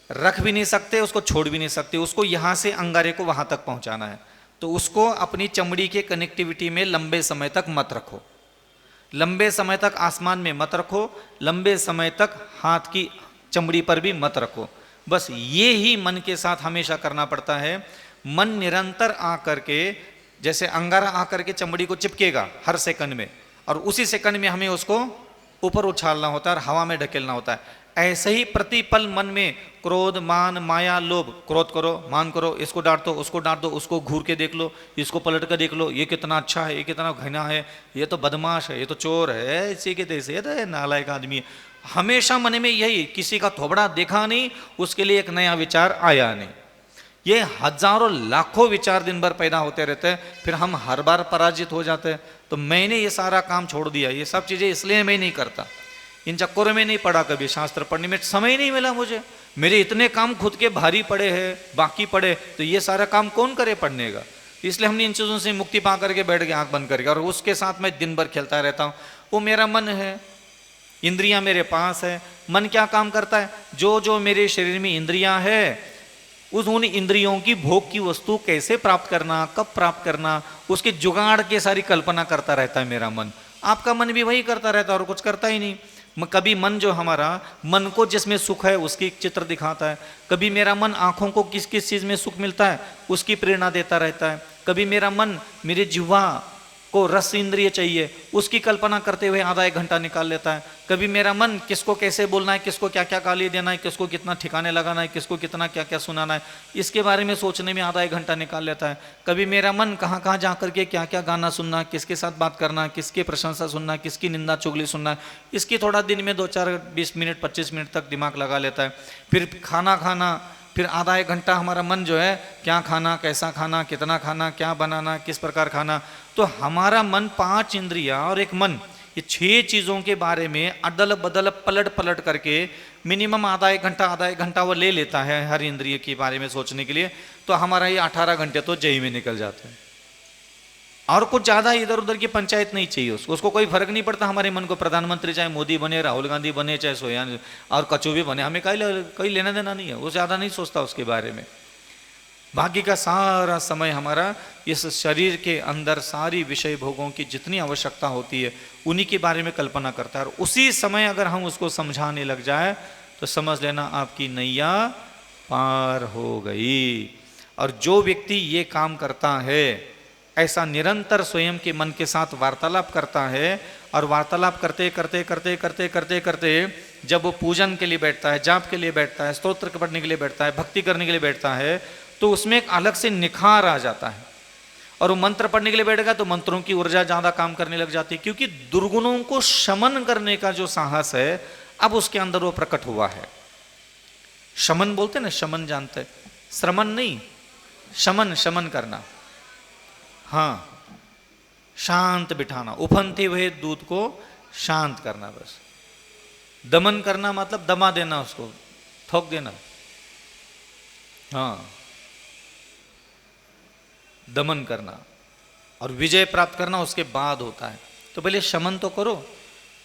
रख भी नहीं सकते, उसको छोड़ भी नहीं सकते। उसको यहां से अंगारे को वहां तक पहुंचाना है, तो उसको अपनी चमड़ी के कनेक्टिविटी में लंबे समय तक मत रखो, लंबे समय तक आसमान में मत रखो, लंबे समय तक हाथ की चमड़ी पर भी मत रखो। बस ये ही मन के साथ हमेशा करना पड़ता है। मन निरंतर आकर के, जैसे अंगारा आकर के चमड़ी को चिपकेगा हर सेकंड में, और उसी सेकंड में हमें उसको ऊपर उछालना होता है और हवा में ढकेलना होता है। ऐसे ही प्रतिपल मन में क्रोध, मान, माया, लोभ, क्रोध करो, मान करो, इसको डांट दो, उसको डांट दो, उसको घूर के देख लो, इसको पलट कर देख लो, ये कितना अच्छा है, ये कितना घिना है, ये तो बदमाश है, ये तो चोर है, इसी के तैसे, ये तो नालायक आदमी है। हमेशा मन में यही, किसी का थोबड़ा देखा नहीं, उसके लिए एक नया विचार आया नहीं। ये हजारों लाखों विचार दिन भर पैदा होते रहते हैं, फिर हम हर बार पराजित हो जाते हैं। तो मैंने ये सारा काम छोड़ दिया, ये सब चीजें इसलिए मैं नहीं करता, इन चक्करों में नहीं पढ़ा, कभी शास्त्र पढ़ने में समय नहीं मिला मुझे, मेरे इतने काम खुद के भारी पड़े हैं, बाकी पड़े, तो ये सारा काम कौन करे पढ़ने का। इसलिए हमने इन चीज़ों से मुक्ति पा करके बैठ गए आंख बंद करके, और उसके साथ मैं दिन भर खेलता रहता हूँ। वो मेरा मन है, इंद्रियां मेरे पास है। मन क्या काम करता है, जो जो मेरे शरीर में इंद्रियां है, उन इंद्रियों की भोग की वस्तु कैसे प्राप्त करना, कब प्राप्त करना, उसके जुगाड़ के सारी कल्पना करता रहता है मेरा मन। आपका मन भी वही करता रहता है और कुछ करता ही नहीं। कभी मन जो हमारा, मन को जिसमें सुख है उसकी चित्र दिखाता है, कभी मेरा मन आंखों को किस किस चीज़ में सुख मिलता है उसकी प्रेरणा देता रहता है, कभी मेरा मन मेरे जिह्वा को रस इंद्रिय चाहिए, उसकी कल्पना करते हुए आधा 1 घंटा निकाल लेता है। कभी मेरा मन किसको कैसे बोलना है, किसको क्या क्या गाली देना है, किसको कितना ठिकाने लगाना है, किसको कितना क्या क्या सुनाना है, इसके बारे में सोचने में आधा 1 घंटा निकाल लेता है। कभी मेरा मन कहाँ कहाँ जा करके क्या क्या गाना सुनना, किसके साथ बात करना, किसकी प्रशंसा सुनना, किसकी निंदा चुगली सुनना, इसकी थोड़ा दिन में 2-4 20 मिनट 25 मिनट तक दिमाग लगा लेता है। फिर खाना खाना, फिर आधा 1 घंटा हमारा मन जो है क्या खाना, कैसा खाना, कितना खाना, क्या बनाना, किस प्रकार खाना। तो हमारा मन 5 इंद्रियां और एक मन, ये 6 चीज़ों के बारे में अदल बदल पलट पलट करके मिनिमम आधा 1 घंटा वो ले लेता है हर इंद्रिय के बारे में सोचने के लिए। तो हमारा ये 18 घंटे तो जय में निकल जाते हैं, और कुछ ज़्यादा इधर उधर की पंचायत नहीं चाहिए उसको कोई फर्क नहीं पड़ता हमारे मन को, प्रधानमंत्री चाहे मोदी बने, राहुल गांधी बने, चाहे सोया और कचू भी बने, हमें कोई लेना देना नहीं है, वो ज़्यादा नहीं सोचता उसके बारे में। बाकी का सारा समय हमारा इस शरीर के अंदर सारी विषय भोगों की जितनी आवश्यकता होती है उन्हीं के बारे में कल्पना करता है। और उसी समय अगर हम उसको समझाने लग जाए तो समझ लेना आपकी नैया पार हो गई। और जो व्यक्ति ये काम करता है, ऐसा निरंतर स्वयं के मन के साथ वार्तालाप करता है, और वार्तालाप करते करते करते करते करते करते जब वो पूजन के लिए बैठता है, जाप के लिए बैठता है, स्तोत्र पढ़ने के लिए बैठता है, भक्ति करने के लिए बैठता है, तो उसमें एक अलग से निखार आ जाता है। और वो मंत्र पढ़ने के लिए बैठेगा तो मंत्रों की ऊर्जा ज़्यादा काम करने लग जाती है, क्योंकि दुर्गुणों को शमन करने का जो साहस है अब उसके अंदर वो प्रकट हुआ है। शमन बोलते ना, शमन जानते हैं, श्रमण नहीं, शमन, शमन करना, हाँ, शांत बिठाना, उफनते हुए दूध को शांत करना, बस। दमन करना मतलब दमा देना, उसको थोक देना, हाँ, दमन करना। और विजय प्राप्त करना उसके बाद होता है। तो पहले शमन तो करो,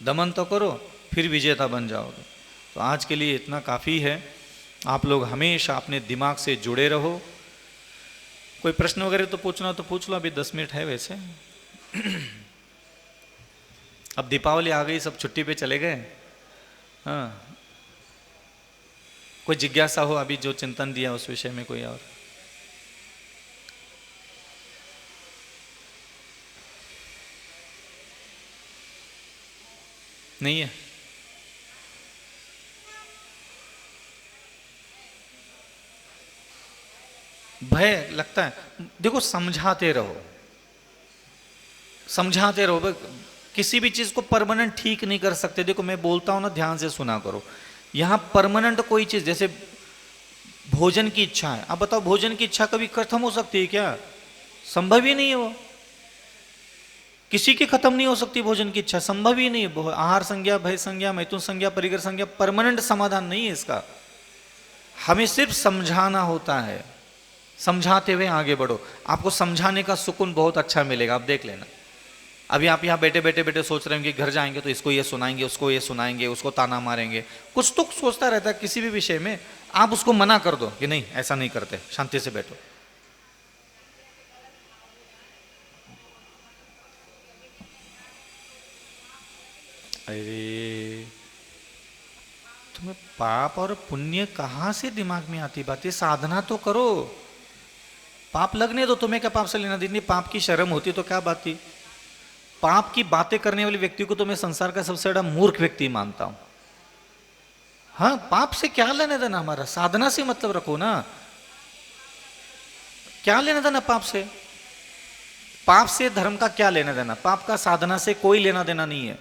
दमन तो करो, फिर विजेता बन जाओगे। तो आज के लिए इतना काफ़ी है। आप लोग हमेशा अपने दिमाग से जुड़े रहो। कोई प्रश्न वगैरह तो पूछना तो पूछ लो, अभी 10 मिनट है वैसे। अब दीपावली आ गई, सब छुट्टी पे चले गए। हाँ, कोई जिज्ञासा हो अभी जो चिंतन दिया उस विषय में, कोई और? नहीं है? भय लगता है? देखो, समझाते रहो, समझाते रहो। किसी भी चीज को परमानेंट ठीक नहीं कर सकते। देखो मैं बोलता हूं ना, ध्यान से सुना करो। यहां परमानेंट कोई चीज, जैसे भोजन की इच्छा है, अब बताओ भोजन की इच्छा कभी खत्म हो सकती है क्या? संभव ही नहीं है वो, किसी की खत्म नहीं हो सकती भोजन की इच्छा, संभव ही नहीं है। आहार संज्ञा, भय संज्ञा, मैथुन संज्ञा, परिग्रह संज्ञा, परमानेंट समाधान नहीं है इसका। हमें सिर्फ समझाना होता है, समझाते हुए आगे बढ़ो। आपको समझाने का सुकून बहुत अच्छा मिलेगा, आप देख लेना। अभी आप यहाँ बैठे बैठे बैठे सोच रहे हैं कि घर जाएंगे तो इसको ये सुनाएंगे, उसको ये सुनाएंगे, उसको ताना मारेंगे, कुछ तो सोचता रहता है किसी भी विषय में। आप उसको मना कर दो कि नहीं, ऐसा नहीं करते, शांति से बैठो। अरे तुम्हें पाप और पुण्य कहाँ से दिमाग में आती बातें? साधना तो करो, पाप लगने दो, तुम्हें क्या पाप से लेना देना? पाप की शर्म होती तो क्या बात थी? पाप की बातें करने वाले व्यक्ति को तो मैं संसार का सबसे बड़ा मूर्ख व्यक्ति मानता हूं। हाँ, पाप से क्या लेना देना हमारा? साधना से मतलब रखो ना, क्या लेना देना पाप से? पाप से धर्म का क्या लेना देना? पाप का साधना से कोई लेना देना नहीं है।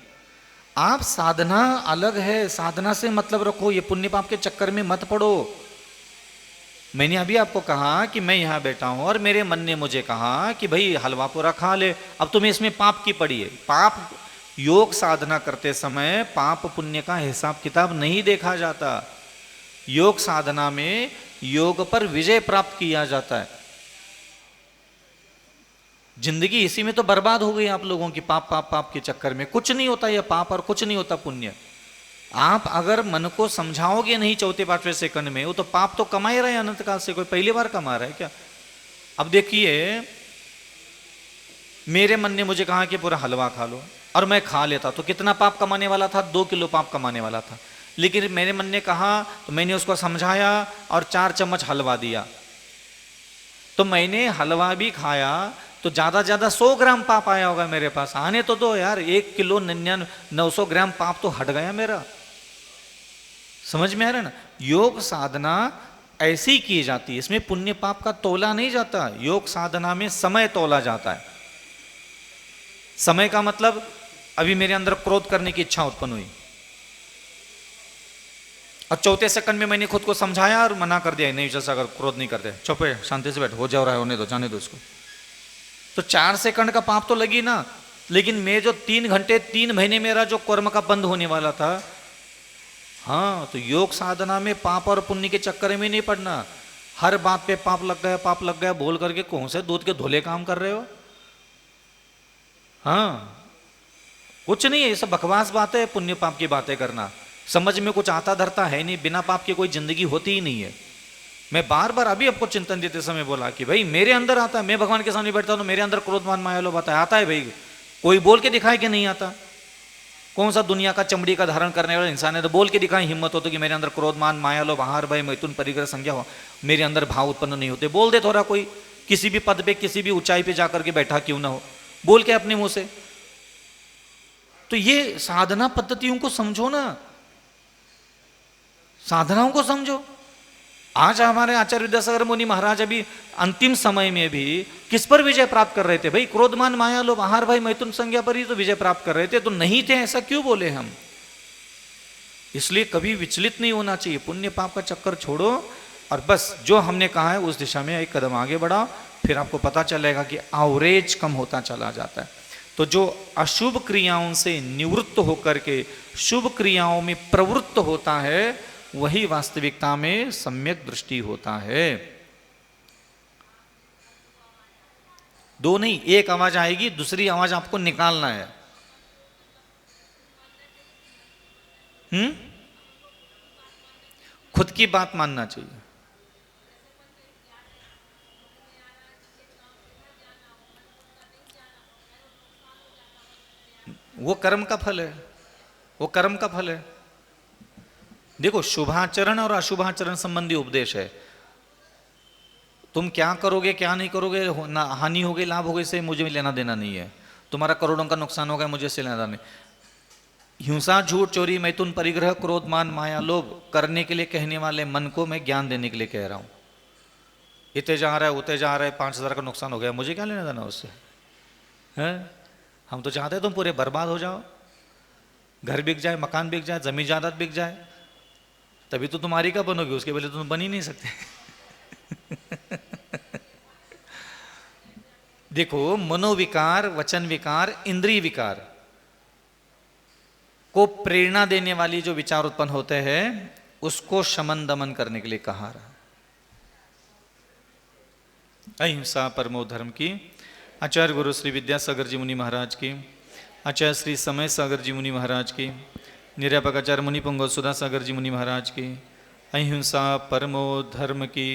आप साधना अलग है, साधना से मतलब रखो, ये पुण्य पाप के चक्कर में मत पड़ो। मैंने अभी आपको कहा कि मैं यहां बैठा हूं और मेरे मन ने मुझे कहा कि भाई हलवा पूरा खा ले, अब तुम्हें इसमें पाप की पड़ी है। पाप, योग साधना करते समय पाप पुण्य का हिसाब किताब नहीं देखा जाता। योग साधना में योग पर विजय प्राप्त किया जाता है। जिंदगी इसी में तो बर्बाद हो गई आप लोगों की, पाप पाप पाप के चक्कर में। कुछ नहीं होता यह पाप और कुछ नहीं होता पुण्य। आप अगर मन को समझाओगे नहीं 4-5वें सेकंड में, वो तो पाप तो कमा ही रहे हैं अनंत काल से, कोई पहली बार कमा रहा है क्या? अब देखिए, मेरे मन ने मुझे कहा कि पूरा हलवा खा लो और मैं खा लेता तो कितना पाप कमाने वाला था? 2 किलो पाप कमाने वाला था। लेकिन मेरे मन ने कहा तो मैंने उसको समझाया और 4 चम्मच हलवा दिया, तो मैंने हलवा भी खाया, तो ज्यादा ज्यादा 100 ग्राम पाप आया होगा मेरे पास, आने तो दो यार, 1 किलो 900 ग्राम पाप तो हट गया मेरा। समझ में आ रहा है ना? योग साधना ऐसी की जाती है, इसमें पुण्य पाप का तोला नहीं जाता। योग साधना में समय तोला जाता है। समय का मतलब, अभी मेरे अंदर क्रोध करने की इच्छा उत्पन्न हुई और चौथे सेकंड में मैंने खुद को समझाया और मना कर दिया, नहीं जैसा अगर क्रोध नहीं करते, चुप है, शांति से बैठ, हो जा रहा है होने दो, जाने दो इसको। तो 4 सेकंड का पाप तो लगी ना, लेकिन मैं जो 3 घंटे 3 महीने मेरा जो कर्म का बंद होने वाला था, हाँ, तो योग साधना में पाप और पुण्य के चक्कर में नहीं पड़ना। हर बात पे पाप लग गया, पाप लग गया बोल करके कौन से दूध के धोले काम कर रहे हो? हाँ, कुछ नहीं है, ये सब बकवास बात है, पुण्य पाप की बातें करना। समझ में कुछ आता धरता है नहीं, बिना पाप की कोई जिंदगी होती ही नहीं है। मैं बार बार अभी आपको चिंतन देते समय बोला कि भाई मेरे अंदर आता है, मैं भगवान के सामने बैठता हूं तो मेरे अंदर क्रोधमान माया लोभ आता है भाई। कोई बोल के दिखाए कि नहीं आता? कौन सा दुनिया का चमड़ी का धारण करने वाला इंसान है तो बोल के दिखाए, हिम्मत हो तो कि मेरे अंदर क्रोधमान माया लोभ आहार भय मैथुन परिग्रह संज्ञा हो, मेरे अंदर भाव उत्पन्न नहीं होते। बोल दे थोड़ा, कोई किसी भी पद पे किसी भी ऊंचाई पे जाकर के बैठा क्यों ना हो, बोल के अपने मुंह से। तो ये साधना पद्धतियों को समझो ना, साधनाओं को समझो। आज हमारे आचार्य विद्यासागर मुनि महाराज अभी अंतिम समय में भी किस पर विजय प्राप्त कर रहे थे? भाई क्रोधमान माया लोभ आहार भय मैथुन संज्ञा पर ही तो विजय प्राप्त कर रहे थे, तो नहीं थे ऐसा क्यों बोले हम? इसलिए कभी विचलित नहीं होना चाहिए, पुण्य पाप का चक्कर छोड़ो और बस जो हमने कहा है उस दिशा में एक कदम आगे बढ़ाओ, फिर आपको पता चलेगा कि एवरेज कम होता चला जाता है। तो जो अशुभ क्रियाओं से निवृत्त होकर के शुभ क्रियाओं में प्रवृत्त होता है, वही वास्तविकता में सम्यक दृष्टि होता है। 2 नहीं, एक आवाज आएगी, दूसरी आवाज आपको निकालना है। खुद की बात मानना चाहिए। वो कर्म का फल है, वो कर्म का फल है। देखो, शुभाचरण और अशुभाचरण संबंधी उपदेश है। तुम क्या करोगे क्या नहीं करोगे, ना हानि होगी लाभ होगी, से मुझे लेना देना नहीं है। तुम्हारा करोड़ों का नुकसान होगा, मुझे से लेना देना नहीं। हिंसा झूठ चोरी मैथुन परिग्रह क्रोध मान माया लोभ करने के लिए कहने वाले मन को मैं ज्ञान देने के लिए कह रहा हूं। इतने जा रहा है उतने जा रहा है, 5,000 का नुकसान हो गया, मुझे क्या लेना देना उससे है? हम तो चाहते हैं तुम पूरे बर्बाद हो जाओ, घर बिक जाए, मकान बिक जाए, जमीन जायदाद बिक जाए, तभी तो तुम्हारी का बनोगी, उसके पहले तुम बन ही नहीं सकते। देखो, मनोविकार, वचन विकार, इंद्रिय विकार को प्रेरणा देने वाली जो विचार उत्पन्न होते हैं, उसको शमन दमन करने के लिए कहा रहा। अहिंसा परमो धर्म की। आचार्य गुरु श्री विद्यासागर जी मुनि महाराज की, आचार्य श्री समय सागर जी मुनि महाराज की, निर्यापक आचार्य मुनि पुंगव सुधा सागर जी मुनि महाराज की। अहिंसा परमो धर्म की।